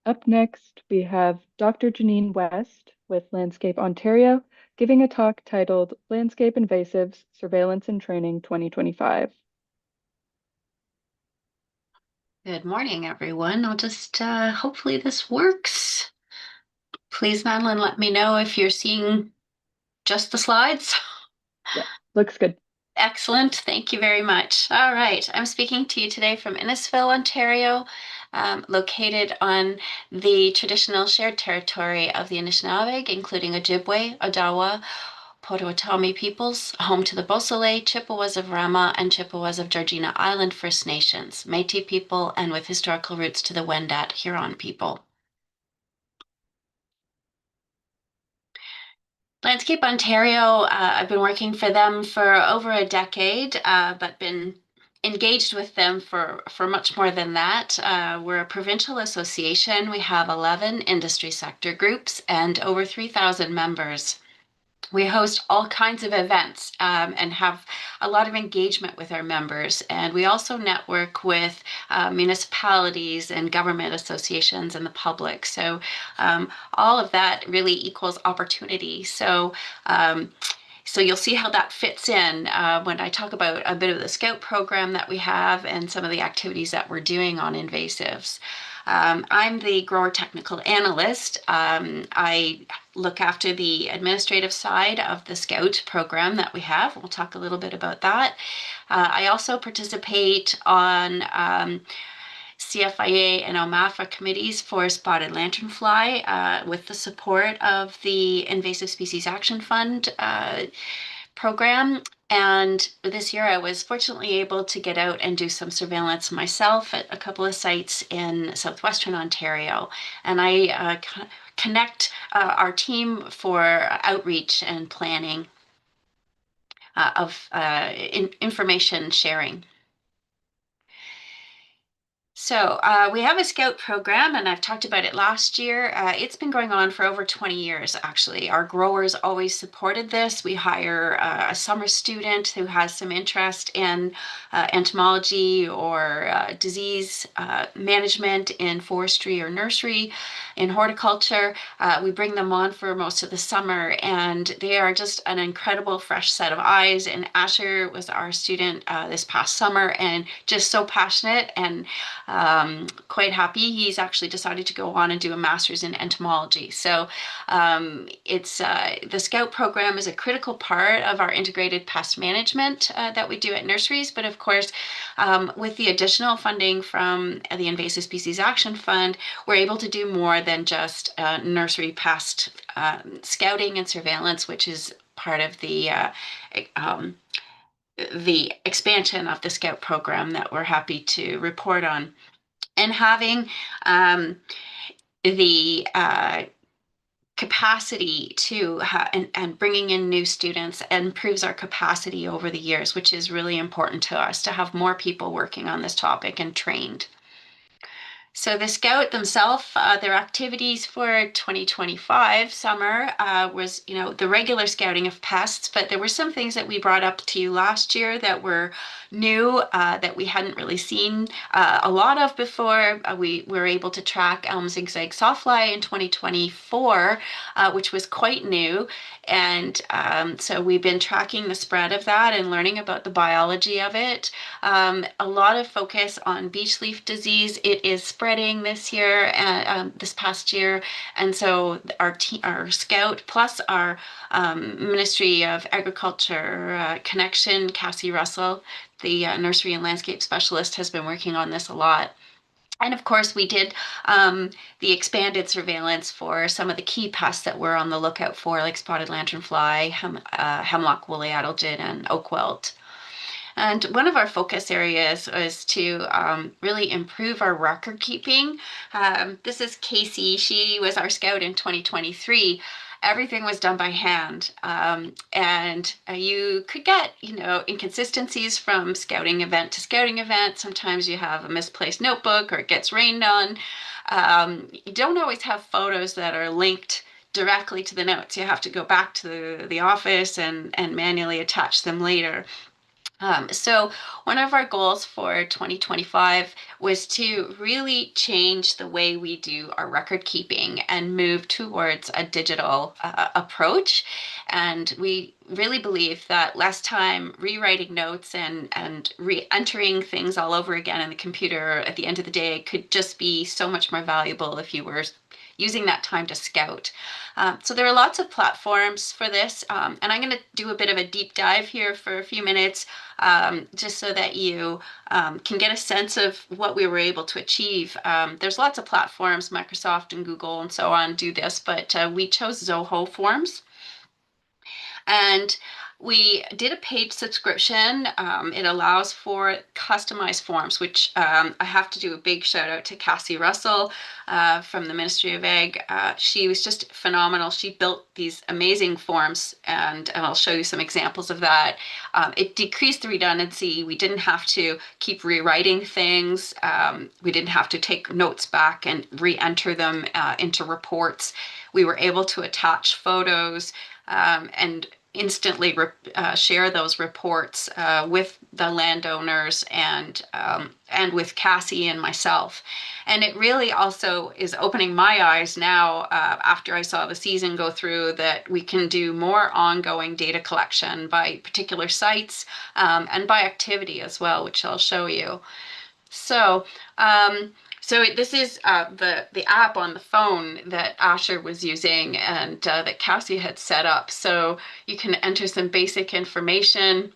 Up next, we have Dr. Janine West with Landscape Ontario giving a talk titled Landscape Invasives, Surveillance and Training 2025. Good morning, everyone. I'll just, hopefully this works. Please, Madeline, let me know if you're seeing just the slides. Yeah, looks good. Excellent. Thank you very much. All right. I'm speaking to you today from Innisfil, Ontario, located on the traditional shared territory of the Anishinaabe, including Ojibwe, Odawa, Potawatomi peoples, home to the Beausoleil, Chippewas of Rama, and Chippewas of Georgina Island First Nations, Métis people, and with historical roots to the Wendat Huron people. Landscape Ontario, I've been working for them for over a decade, but been engaged with them for much more than that. We're a provincial association. We have 11 industry sector groups and over 3,000 members. We host all kinds of events and have a lot of engagement with our members. And we also network with municipalities and government associations and the public. So all of that really equals opportunity. So you'll see how that fits in when I talk about a bit of the Scout program that we have and some of the activities that we're doing on invasives. I'm the grower technical analyst. I look after the administrative side of the Scout program that we have. We'll talk a little bit about that. I also participate on CFIA and OMAFA committees for spotted lanternfly with the support of the Invasive Species Action Fund program. And this year I was fortunately able to get out and do some surveillance myself at a couple of sites in southwestern Ontario. And I connect our team for outreach and planning of information sharing. So we have a Scout program, and I've talked about it last year. It's been going on for over 20 years, actually. Our growers always supported this. We hire a summer student who has some interest in entomology or disease management in forestry or nursery, in horticulture. We bring them on for most of the summer, and they are just an incredible fresh set of eyes. And Asher was our student this past summer and just so passionate and quite happy. He's actually decided to go on and do a master's in entomology. So it's the Scout program is a critical part of our integrated pest management that we do at nurseries. But of course, with the additional funding from the Invasive Species Action Fund, we're able to do more than just nursery pest scouting and surveillance, which is part of the expansion of the Scout program that we're happy to report on. And having the capacity to and bringing in new students improves our capacity over the years, which is really important to us to have more people working on this topic and trained. So the Scout themselves, their activities for 2025 summer was, the regular scouting of pests, but there were some things that we brought up to you last year that were new, that we hadn't really seen a lot of before. We were able to track elm zigzag sawfly in 2024, which was quite new. And so we've been tracking the spread of that and learning about the biology of it. A lot of focus on beech leaf disease. It is spreading this year, this past year. And so our Scout plus our Ministry of Agriculture connection, Cassie Russell, the nursery and landscape specialist, has been working on this a lot. And of course, we did the expanded surveillance for some of the key pests that we're on the lookout for, like spotted lanternfly, hemlock woolly adelgid, and oak wilt. And one of our focus areas was to really improve our record keeping. This is Casey. She was our Scout in 2023. Everything was done by hand. And you could get, inconsistencies from scouting event to scouting event. Sometimes you have a misplaced notebook or it gets rained on. You don't always have photos that are linked directly to the notes. You have to go back to the office and manually attach them later. So one of our goals for 2025 was to really change the way we do our record keeping and move towards a digital approach. And we really believe that less time rewriting notes and re-entering things all over again in the computer at the end of the day could just be so much more valuable if you were using that time to scout. So there are lots of platforms for this, and I'm going to do a bit of a deep dive here for a few minutes, just so that you can get a sense of what we were able to achieve. There's lots of platforms, Microsoft and Google and so on do this, but we chose Zoho Forms. And we did a paid subscription. It allows for customized forms, which I have to do a big shout out to Cassie Russell from the Ministry of Ag. She was just phenomenal. She built these amazing forms, and I'll show you some examples of that. It decreased the redundancy. We didn't have to keep rewriting things. We didn't have to take notes back and re-enter them into reports. We were able to attach photos and instantly share those reports with the landowners and with Cassie and myself. And it really also is opening my eyes now, after I saw the season go through, that we can do more ongoing data collection by particular sites and by activity as well, which I'll show you. So this is the app on the phone that Asher was using and that Cassie had set up. So you can enter some basic information,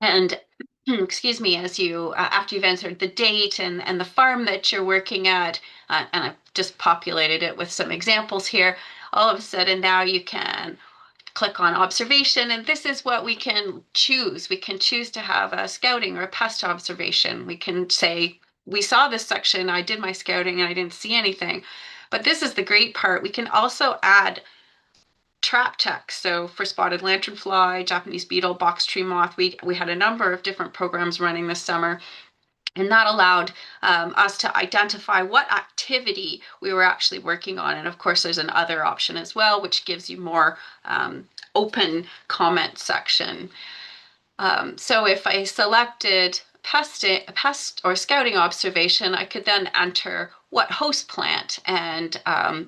and excuse me, as you after you've entered the date and the farm that you're working at, and I've just populated it with some examples here. All of a sudden now you can click on observation, and this is what we can choose. We can choose to have a scouting or a pest observation. We can say, we saw this section, I did my scouting and I didn't see anything. But this is the great part. We can also add trap text. So for spotted lanternfly, Japanese beetle, box tree moth, we had a number of different programs running this summer. And that allowed us to identify what activity we were actually working on. And of course, there's an other option as well, which gives you more open comment section. So if I selected pest or scouting observation, I could then enter what host plant and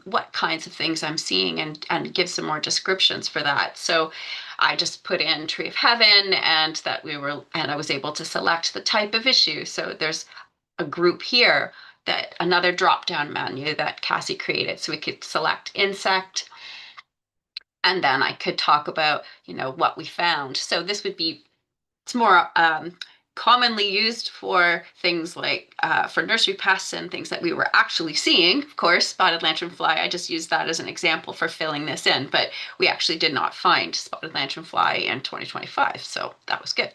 what kinds of things I'm seeing and give some more descriptions for that. So I just put in Tree of Heaven, and I was able to select the type of issue. So there's a group here, that another drop-down menu that Cassie created. So we could select insect, and then I could talk about, what we found. So this would be, it's more commonly used for things like for nursery pests and things that we were actually seeing. Of course, spotted lanternfly, I just used that as an example for filling this in, but we actually did not find spotted lanternfly in 2025, so that was good.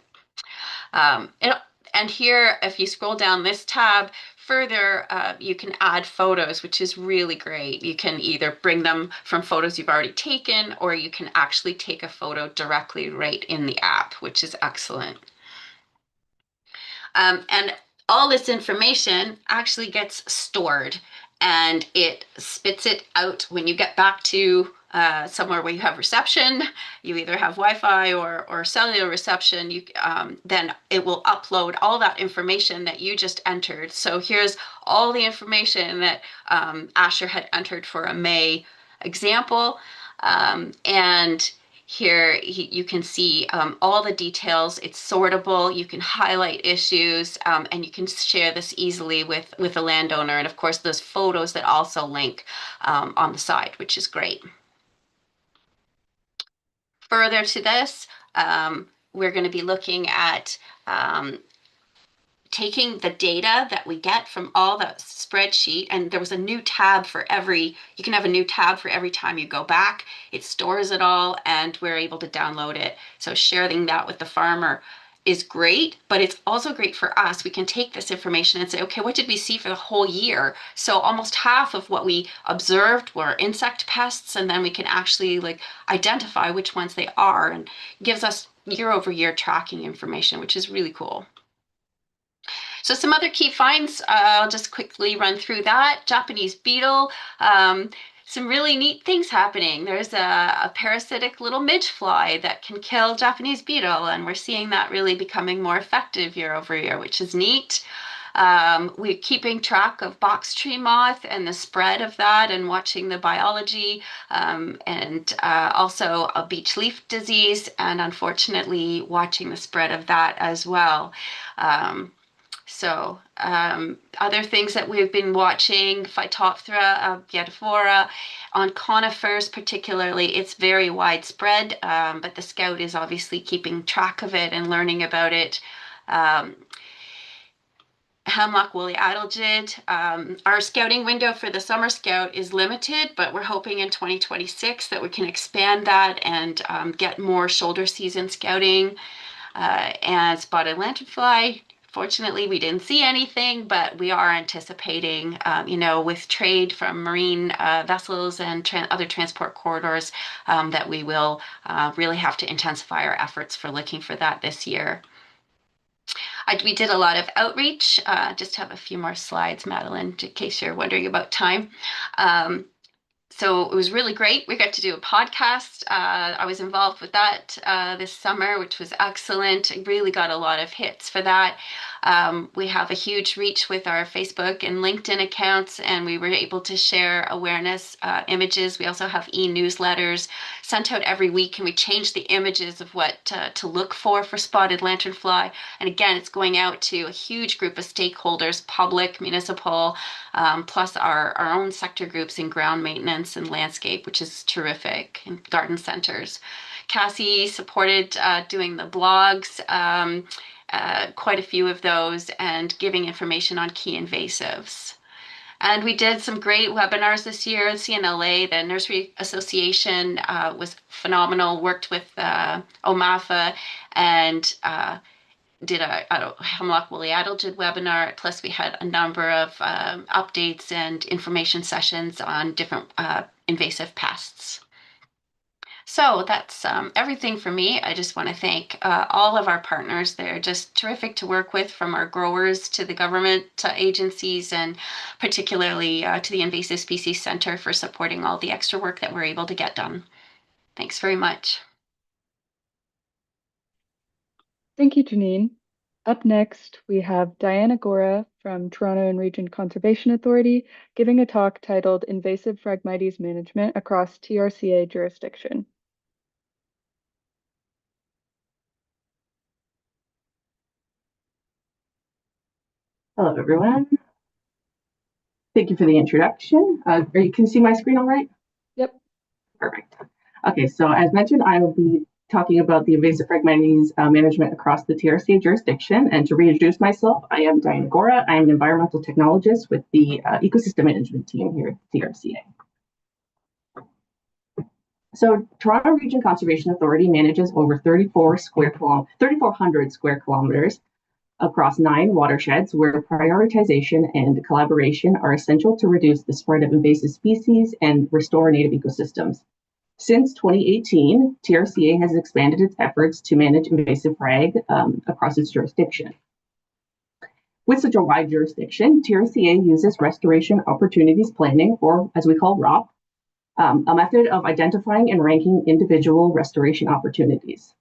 And here, if you scroll down this tab further, you can add photos, which is really great. You can either bring them from photos you've already taken, or you can actually take a photo directly right in the app, which is excellent. And all this information actually gets stored, and it spits it out when you get back to somewhere where you have reception. You either have Wi-Fi or cellular reception. Then it will upload all that information that you just entered. So here's all the information that Asher had entered for a May example, and here you can see all the details. It's sortable. You can highlight issues, and you can share this easily with a landowner. And of course, there's photos that also link on the side, which is great. Further to this, we're going to be looking at taking the data that we get from all the spreadsheet, and there was a new tab for you can have a new tab for every time you go back. It stores it all, and we're able to download it. So sharing that with the farmer is great, but it's also great for us. We can take this information and say, okay, what did we see for the whole year? So almost half of what we observed were insect pests, and then we can actually identify which ones they are, and gives us year-over-year tracking information, which is really cool. So some other key finds, I'll just quickly run through that. Japanese beetle, some really neat things happening. There's a parasitic little midge fly that can kill Japanese beetle, and we're seeing that really becoming more effective year over year, which is neat. We're keeping track of box tree moth and the spread of that, and watching the biology, and also a beech leaf disease, and unfortunately watching the spread of that as well. So other things that we've been watching, Phytophthora biatiflora, on conifers particularly, it's very widespread, but the Scout is obviously keeping track of it and learning about it. Hemlock woolly adelgid. Our scouting window for the summer scout is limited, but we're hoping in 2026 that we can expand that and get more shoulder season scouting. And spotted lanternfly. Fortunately, we didn't see anything, but we are anticipating, with trade from marine vessels and other transport corridors, that we will really have to intensify our efforts for looking for that this year. We did a lot of outreach. Just have a few more slides, Madeline, in case you're wondering about time. So it was really great. We got to do a podcast. I was involved with that this summer, which was excellent. I really got a lot of hits for that. We have a huge reach with our Facebook and LinkedIn accounts, and we were able to share awareness images. We also have e-newsletters sent out every week, and we changed the images of what to look for spotted lanternfly. And again, it's going out to a huge group of stakeholders, public, municipal, plus our own sector groups in ground maintenance and landscape, which is terrific, and garden centers. Cassie supported doing the blogs, quite a few of those, and giving information on key invasives. And we did some great webinars this year at CNLA. The Nursery Association was phenomenal, worked with OMAFA, and did a hemlock woolly adelgid webinar. Plus, we had a number of updates and information sessions on different invasive pests. So that's everything for me. I just want to thank all of our partners. They're just terrific to work with, from our growers to the government agencies, and particularly to the Invasive Species Center for supporting all the extra work that we're able to get done. Thanks very much. Thank you, Janine. Up next, we have Diana Gora from Toronto and Region Conservation Authority giving a talk titled Invasive Phragmites Management Across TRCA Jurisdiction. Hello, everyone. Thank you for the introduction. Can you see my screen all right? Yep. Perfect. Okay, so as mentioned, I will be talking about the invasive Phragmites management across the TRCA jurisdiction. And to reintroduce myself, I am Diana Gora. I am an environmental technologist with the ecosystem management team here at TRCA. So Toronto Region Conservation Authority manages over 3,400 square kilometers across 9 watersheds where prioritization and collaboration are essential to reduce the spread of invasive species and restore native ecosystems. Since 2018, TRCA has expanded its efforts to manage invasive frag across its jurisdiction. With such a wide jurisdiction, TRCA uses restoration opportunities planning, or as we call ROP, a method of identifying and ranking individual restoration opportunities.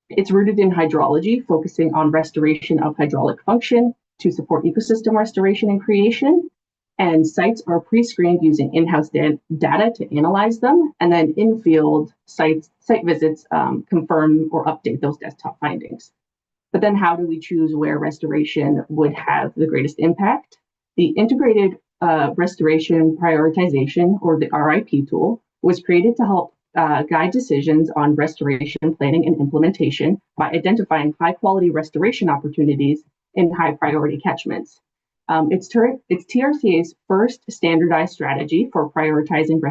It's rooted in hydrology, focusing on restoration of hydraulic function to support ecosystem restoration and creation. And sites are pre-screened using in-house data to analyze them, and then in-field site visits confirm or update those desktop findings. But then how do we choose where restoration would have the greatest impact? The Integrated Restoration Prioritization, or the RIP tool, was created to help guide decisions on restoration planning and implementation by identifying high-quality restoration opportunities in high-priority catchments. It's TRCA's first standardized strategy for prioritizing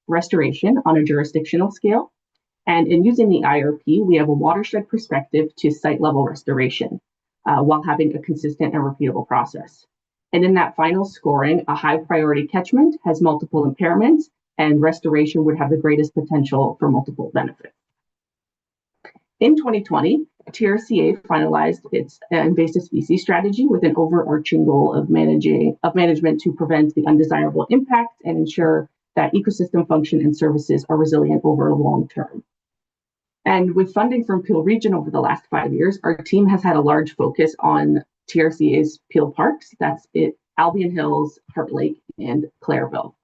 restoration on a jurisdictional scale. And in using the IRP, we have a watershed perspective to site-level restoration while having a consistent and repeatable process. And in that final scoring, a high-priority catchment has multiple impairments, and restoration would have the greatest potential for multiple benefits. In 2020, TRCA finalized its invasive species strategy with an overarching goal of management to prevent the undesirable impact and ensure that ecosystem function and services are resilient over a long term. And with funding from Peel Region over the last 5 years, our team has had a large focus on TRCA's Peel Parks. That's it, Albion Hills, Heart Lake, and Clareville.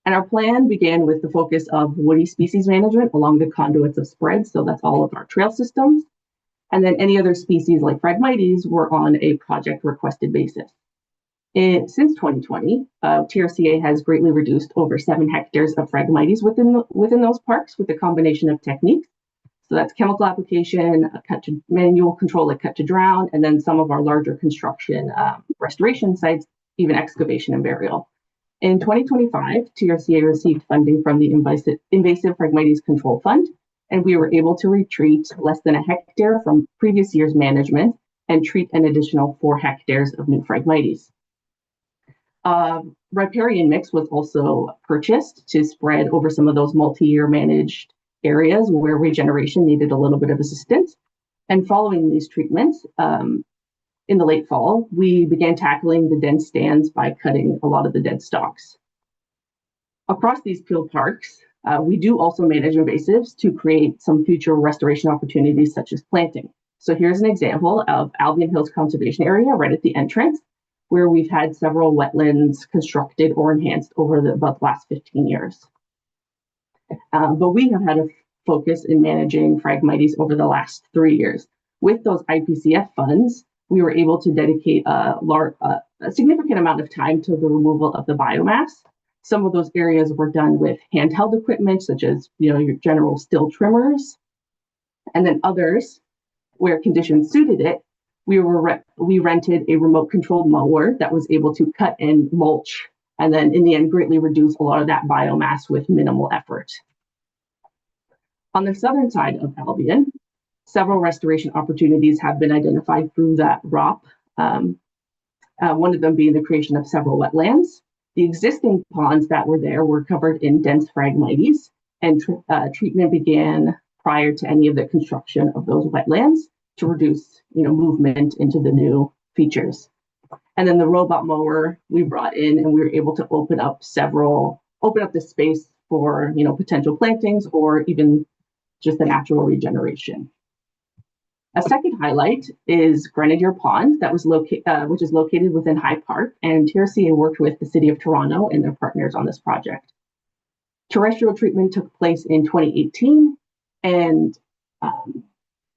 And our plan began with the focus of woody species management along the conduits of spread. So that's all of our trail systems. And then any other species like Phragmites were on a project requested basis. Since 2020, TRCA has greatly reduced over 7 hectares of Phragmites within those parks with a combination of techniques. So that's chemical application, manual control like cut to drown, and then some of our larger construction restoration sites, even excavation and burial. In 2025, TRCA received funding from the Invasive Phragmites Control Fund, and we were able to retreat less than a hectare from previous year's management and treat an additional 4 hectares of new Phragmites. Riparian mix was also purchased to spread over some of those multi-year managed areas where regeneration needed a little bit of assistance. And following these treatments, in the late fall, we began tackling the dense stands by cutting a lot of the dead stalks. Across these Peel Parks, we do also manage invasives to create some future restoration opportunities such as planting. So here's an example of Albion Hills Conservation Area right at the entrance, where we've had several wetlands constructed or enhanced over about the last 15 years. But we have had a focus in managing Phragmites over the last 3 years. With those IPCF funds, we were able to dedicate a significant amount of time to the removal of the biomass. Some of those areas were done with handheld equipment, such as your general still trimmers, and then others, where conditions suited it, we rented a remote-controlled mower that was able to cut and mulch, and then in the end greatly reduce a lot of that biomass with minimal effort. On the southern side of Albion, several restoration opportunities have been identified through that ROP, one of them being the creation of several wetlands. The existing ponds that were there were covered in dense Phragmites, and treatment began prior to any of the construction of those wetlands to reduce movement into the new features. And then the robot mower we brought in, and we were able to open up the space for potential plantings or even just the natural regeneration. A second highlight is Grenadier Pond, which is located within High Park, and TRCA worked with the City of Toronto and their partners on this project. Terrestrial treatment took place in 2018, and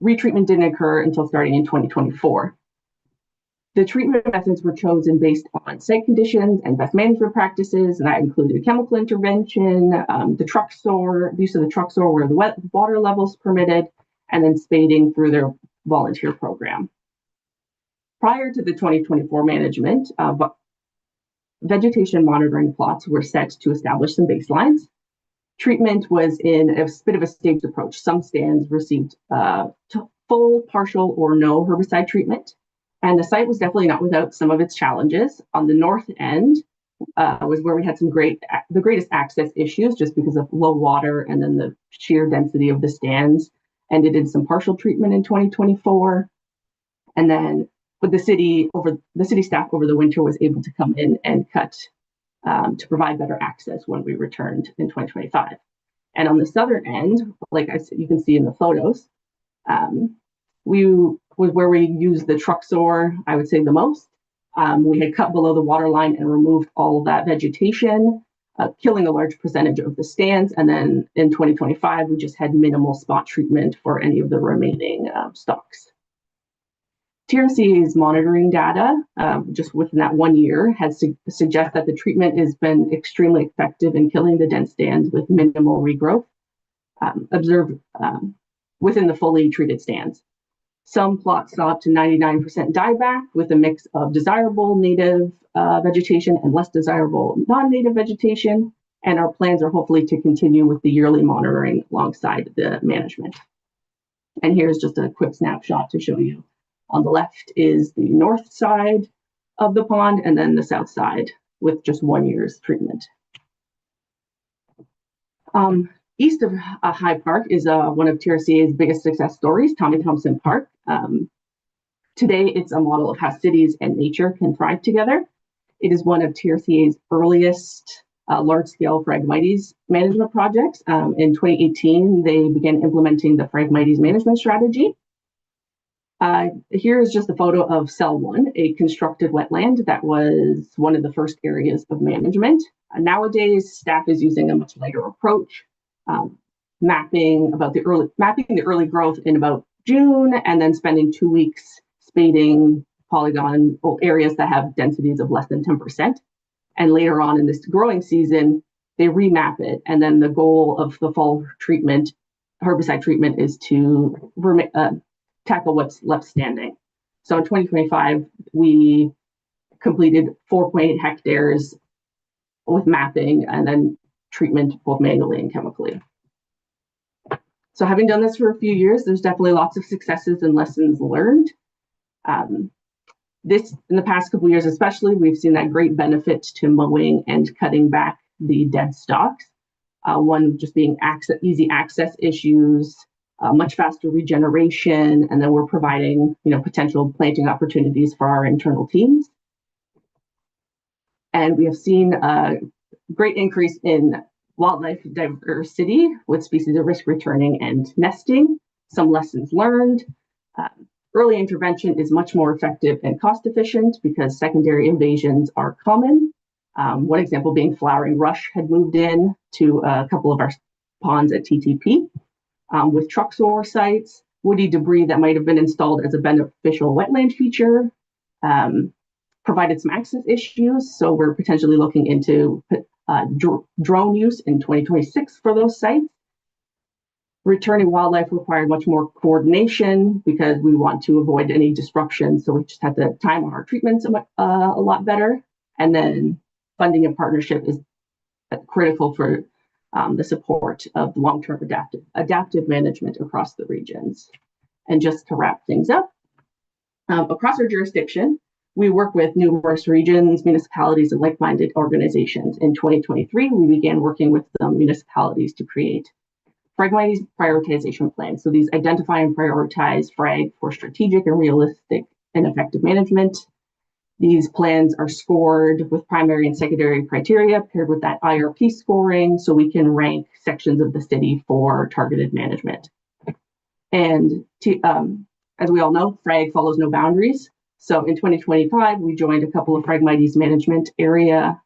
retreatment didn't occur until starting in 2024. The treatment methods were chosen based on site conditions and best management practices, and that included chemical intervention, the use of the truck soar where the water levels permitted, and then spading through their volunteer program. Prior to the 2024 management, vegetation monitoring plots were set to establish some baselines. Treatment was in a bit of a staged approach. Some stands received full, partial, or no herbicide treatment. And the site was definitely not without some of its challenges. On the north end was where we had the greatest access issues just because of low water and then the sheer density of the stands ended in some partial treatment in 2024. And then but the city staff over the winter was able to come in and cut to provide better access when we returned in 2025. And on the southern end, like I said, you can see in the photos, was where we used the truck soar, I would say the most. We had cut below the water line and removed all of that vegetation, killing a large percentage of the stands. And then in 2025, we just had minimal spot treatment for any of the remaining stalks. TRCA's monitoring data, just within that 1 year, has suggest that the treatment has been extremely effective in killing the dense stands with minimal regrowth observed within the fully treated stands. Some plots saw up to 99% dieback with a mix of desirable native vegetation and less desirable non-native vegetation. And our plans are hopefully to continue with the yearly monitoring alongside the management. And here's just a quick snapshot to show you. On the left is the north side of the pond, and then the south side with just 1 year's treatment. East of High Park is one of TRCA's biggest success stories, Tommy Thompson Park. Today, it's a model of how cities and nature can thrive together. It is one of TRCA's earliest large-scale Phragmites management projects. In 2018, they began implementing the Phragmites management strategy. Here is just a photo of Cell 1, a constructed wetland that was one of the first areas of management. Nowadays, staff is using a much lighter approach, mapping the early growth in about June, and then spending 2 weeks spading polygon areas that have densities of less than 10%. And later on in this growing season, they remap it. And then the goal of the fall treatment, herbicide treatment, is to tackle what's left standing. So in 2025, we completed 4.8 hectares with mapping and then treatment both manually and chemically. So having done this for a few years, there's definitely lots of successes and lessons learned. In the past couple of years especially, we've seen that great benefit to mowing and cutting back the dead stalks. One just being easy access issues, much faster regeneration, and then we're providing potential planting opportunities for our internal teams. And we have seen a great increase in wildlife diversity with species at risk returning and nesting. Some lessons learned. Early intervention is much more effective and cost efficient because secondary invasions are common. One example being flowering rush had moved in to a couple of our ponds at TTP. With truck soar sites, woody debris that might have been installed as a beneficial wetland feature provided some access issues. So we're potentially looking into drone use in 2026 for those sites. Returning wildlife required much more coordination because we want to avoid any disruption. So we just had to time our treatments a lot better. And then funding and partnership is critical for the support of long-term adaptive management across the regions. And just to wrap things up, across our jurisdiction, we work with numerous regions, municipalities, and like-minded organizations. In 2023, we began working with the municipalities to create Phragmites prioritization plans. So these identify and prioritize frag for strategic and realistic and effective management. These plans are scored with primary and secondary criteria paired with that IRP scoring so we can rank sections of the city for targeted management. And as we all know, frag follows no boundaries. So in 2025, we joined a couple of Phragmites management area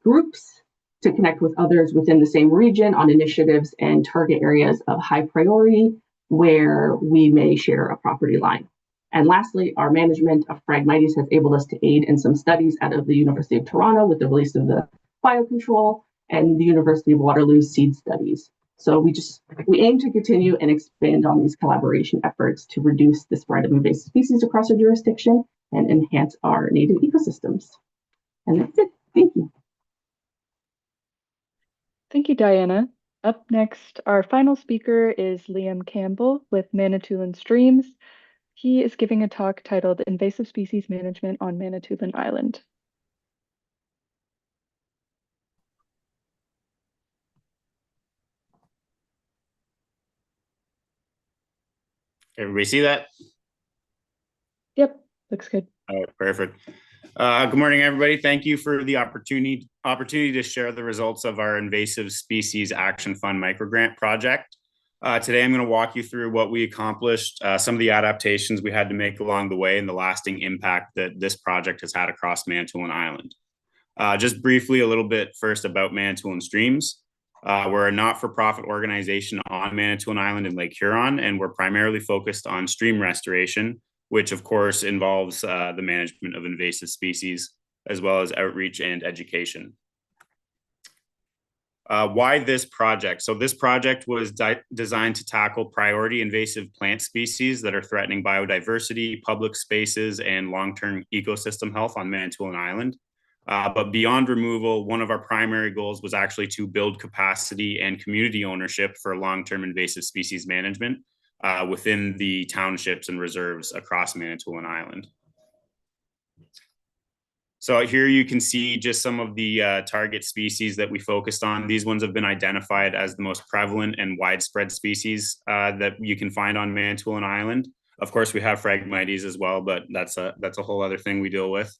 groups to connect with others within the same region on initiatives and target areas of high priority where we may share a property line. And lastly, our management of Phragmites has enabled us to aid in some studies out of the University of Toronto with the release of the biocontrol and the University of Waterloo's seed studies. So we aim to continue and expand on these collaboration efforts to reduce the spread of invasive species across our jurisdiction and enhance our native ecosystems. And that's it. Thank you. Thank you, Diana. Up next, our final speaker is Liam Campbell with Manitoulin Streams. He is giving a talk titled Invasive Species Management on Manitoulin Island. Everybody see that? Yep, looks good. Oh, perfect. Good morning, everybody. Thank you for the opportunity to share the results of our Invasive Species Action Fund microgrant project. Today, I'm going to walk you through what we accomplished, some of the adaptations we had to make along the way, and the lasting impact that this project has had across Manitoulin Island. Just briefly, a little bit first about Manitoulin Streams. We're a not-for-profit organization on Manitoulin Island in Lake Huron, and we're primarily focused on stream restoration, which of course involves the management of invasive species, as well as outreach and education. Why this project? So this project was designed to tackle priority invasive plant species that are threatening biodiversity, public spaces, and long-term ecosystem health on Manitoulin Island. But beyond removal, one of our primary goals was actually to build capacity and community ownership for long-term invasive species management within the townships and reserves across Manitoulin Island. So here you can see just some of the target species that we focused on. These ones have been identified as the most prevalent and widespread species that you can find on Manitoulin Island. Of course, we have Phragmites as well, but that's a whole other thing we deal with.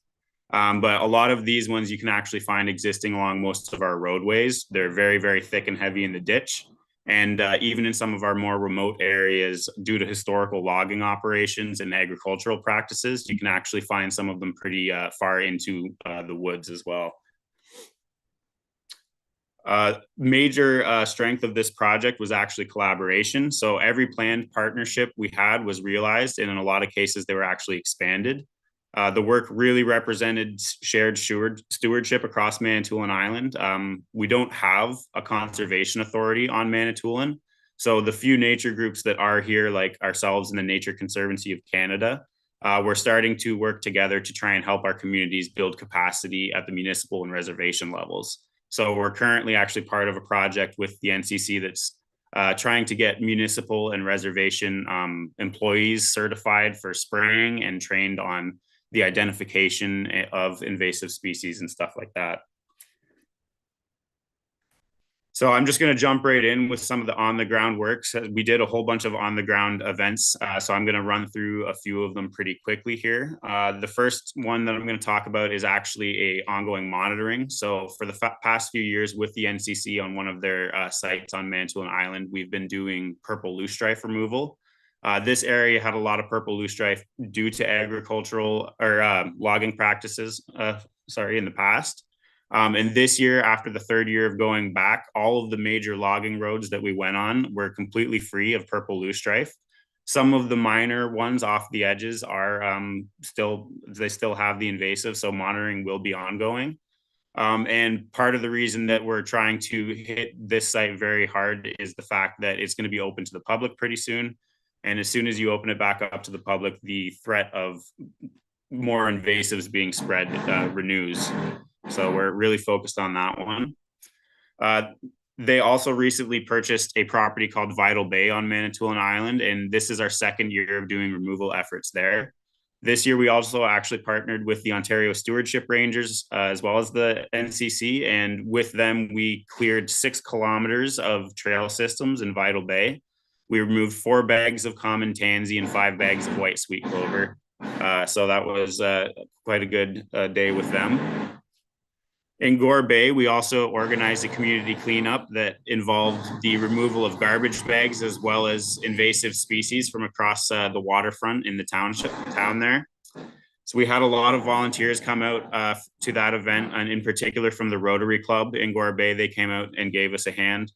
But a lot of these ones you can actually find existing along most of our roadways. They're very, very thick and heavy in the ditch. And even in some of our more remote areas, due to historical logging operations and agricultural practices, you can actually find some of them pretty far into the woods as well. Major strength of this project was actually collaboration. So every planned partnership we had was realized, and in a lot of cases, they were actually expanded. The work really represented shared stewardship across Manitoulin Island. We don't have a conservation authority on Manitoulin. So the few nature groups that are here, like ourselves and the Nature Conservancy of Canada, we're starting to work together to try and help our communities build capacity at the municipal and reservation levels. So we're currently actually part of a project with the NCC that's trying to get municipal and reservation employees certified for spraying and trained on the identification of invasive species and stuff like that. So I'm just going to jump right in with some of the on-the-ground works. We did a whole bunch of on-the-ground events, so I'm going to run through a few of them pretty quickly here. The first one that I'm going to talk about is actually an ongoing monitoring. So for the past few years with the NCC on one of their sites on Manitoulin Island, we've been doing purple loosestrife removal. This area had a lot of purple loosestrife due to agricultural or logging practices, in the past. And this year, after the third year of going back, all of the major logging roads that we went on were completely free of purple loosestrife. Some of the minor ones off the edges are they still have the invasive, so monitoring will be ongoing. And part of the reason that we're trying to hit this site very hard is the fact that it's going to be open to the public pretty soon. And as soon as you open it back up to the public, the threat of more invasives being spread renews. So we're really focused on that one. They also recently purchased a property called Vital Bay on Manitoulin Island, and this is our second year of doing removal efforts there. This year, we also actually partnered with the Ontario Stewardship Rangers as well as the NCC, and with them, we cleared 6 kilometers of trail systems in Vital Bay. We removed 4 bags of common tansy and 5 bags of white sweet clover. So that was quite a good day with them. In Gore Bay, we also organized a community cleanup that involved the removal of garbage bags as well as invasive species from across the waterfront in the town there. So we had a lot of volunteers come out to that event, and in particular from the Rotary Club in Gore Bay, they came out and gave us a hand.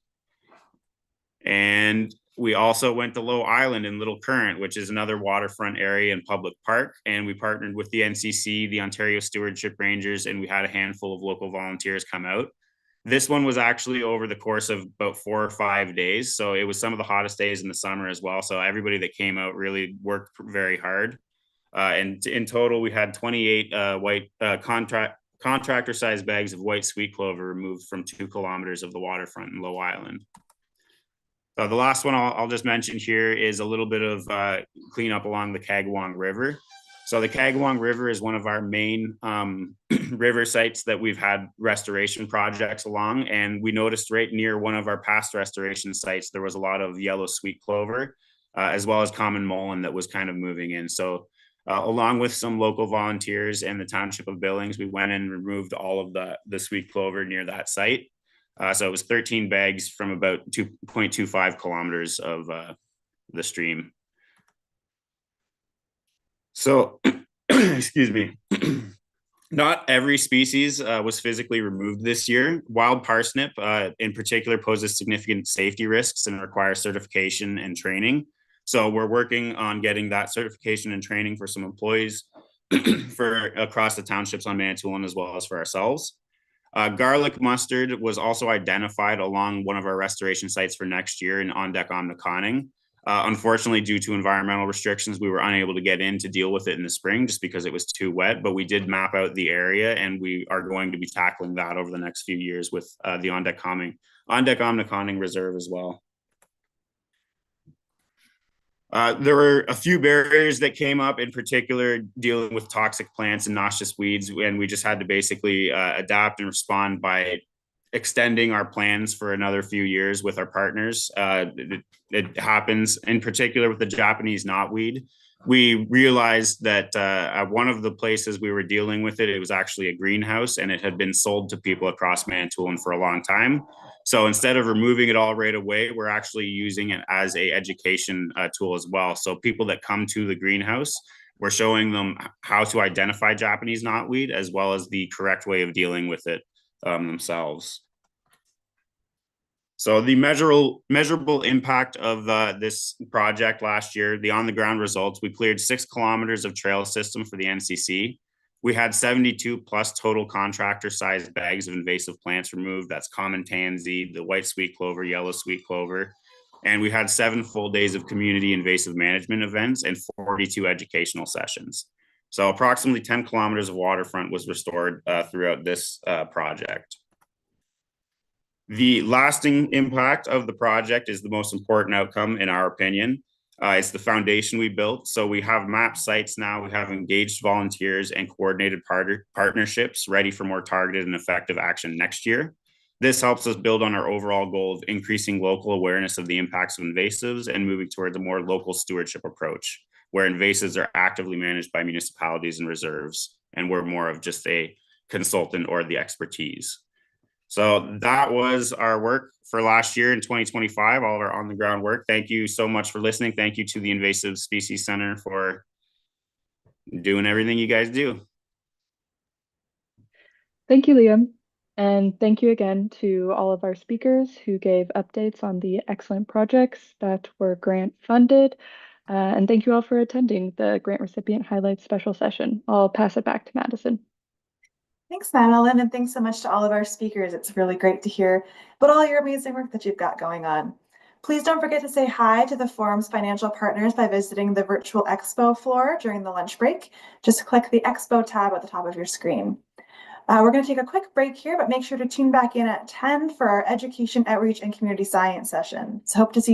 And We also went to Low Island in Little Current, which is another waterfront area and public park. And we partnered with the NCC, the Ontario Stewardship Rangers, and we had a handful of local volunteers come out. This one was actually over the course of about 4 or 5 days. So it was some of the hottest days in the summer as well. So everybody that came out really worked very hard. And in total, we had 28 white contractor-sized bags of white sweet clover removed from 2 kilometers of the waterfront in Low Island. The last one I'll just mention here is a little bit of cleanup along the Kagawong River. So the Kagawong River is one of our main river sites that we've had restoration projects along. And we noticed right near one of our past restoration sites, there was a lot of yellow sweet clover, as well as common mullein that was kind of moving in. So along with some local volunteers and the Township of Billings, we went and removed all of the sweet clover near that site. So it was 13 bags from about 2.25 kilometers of the stream. So, excuse me, not every species was physically removed this year. Wild parsnip in particular poses significant safety risks and requires certification and training. So we're working on getting that certification and training for some employees for across the townships on Manitoulin, as well as for ourselves. Garlic mustard was also identified along one of our restoration sites for next year in On-Deck-Omnicotting. Unfortunately, due to environmental restrictions, we were unable to get in to deal with it in the spring just because it was too wet, but we did map out the area and we are going to be tackling that over the next few years with the On-Deck-Omnicotting Reserve as well. There were a few barriers that came up, in particular dealing with toxic plants and noxious weeds, and we just had to basically adapt and respond by extending our plans for another few years with our partners. It happens in particular with the Japanese knotweed. We realized that at one of the places we were dealing with it, it was actually a greenhouse and it had been sold to people across Manitoulin for a long time. So instead of removing it all right away, we're actually using it as a education tool as well. So people that come to the greenhouse, we're showing them how to identify Japanese knotweed as well as the correct way of dealing with it themselves. So the measurable impact of this project last year, the on-the-ground results, we cleared 6 kilometers of trail system for the NCC. We had 72 plus total contractor-sized bags of invasive plants removed. That's common tansy, the white sweet clover, yellow sweet clover. And we had 7 full days of community invasive management events and 42 educational sessions. So approximately 10 kilometers of waterfront was restored throughout this project. The lasting impact of the project is the most important outcome in our opinion. It's the foundation we built. So we have mapped sites now, we have engaged volunteers and coordinated partnerships ready for more targeted and effective action next year. This helps us build on our overall goal of increasing local awareness of the impacts of invasives and moving towards a more local stewardship approach, where invasives are actively managed by municipalities and reserves, and we're more of just a consultant or the expertise. So that was our work for last year in 2025, all of our on-the-ground work. Thank you so much for listening. Thank you to the Invasive Species Center for doing everything you guys do. Thank you, Liam. And thank you again to all of our speakers who gave updates on the excellent projects that were grant funded. And thank you all for attending the Grant Recipient Highlights special session. I'll pass it back to Madison. Thanks, Madeline, and thanks so much to all of our speakers. It's really great to hear about all your amazing work that you've got going on. Please don't forget to say hi to the forum's financial partners by visiting the virtual expo floor during the lunch break. Just click the expo tab at the top of your screen. We're going to take a quick break here, but make sure to tune back in at 10 for our education, outreach, and community science session. So hope to see you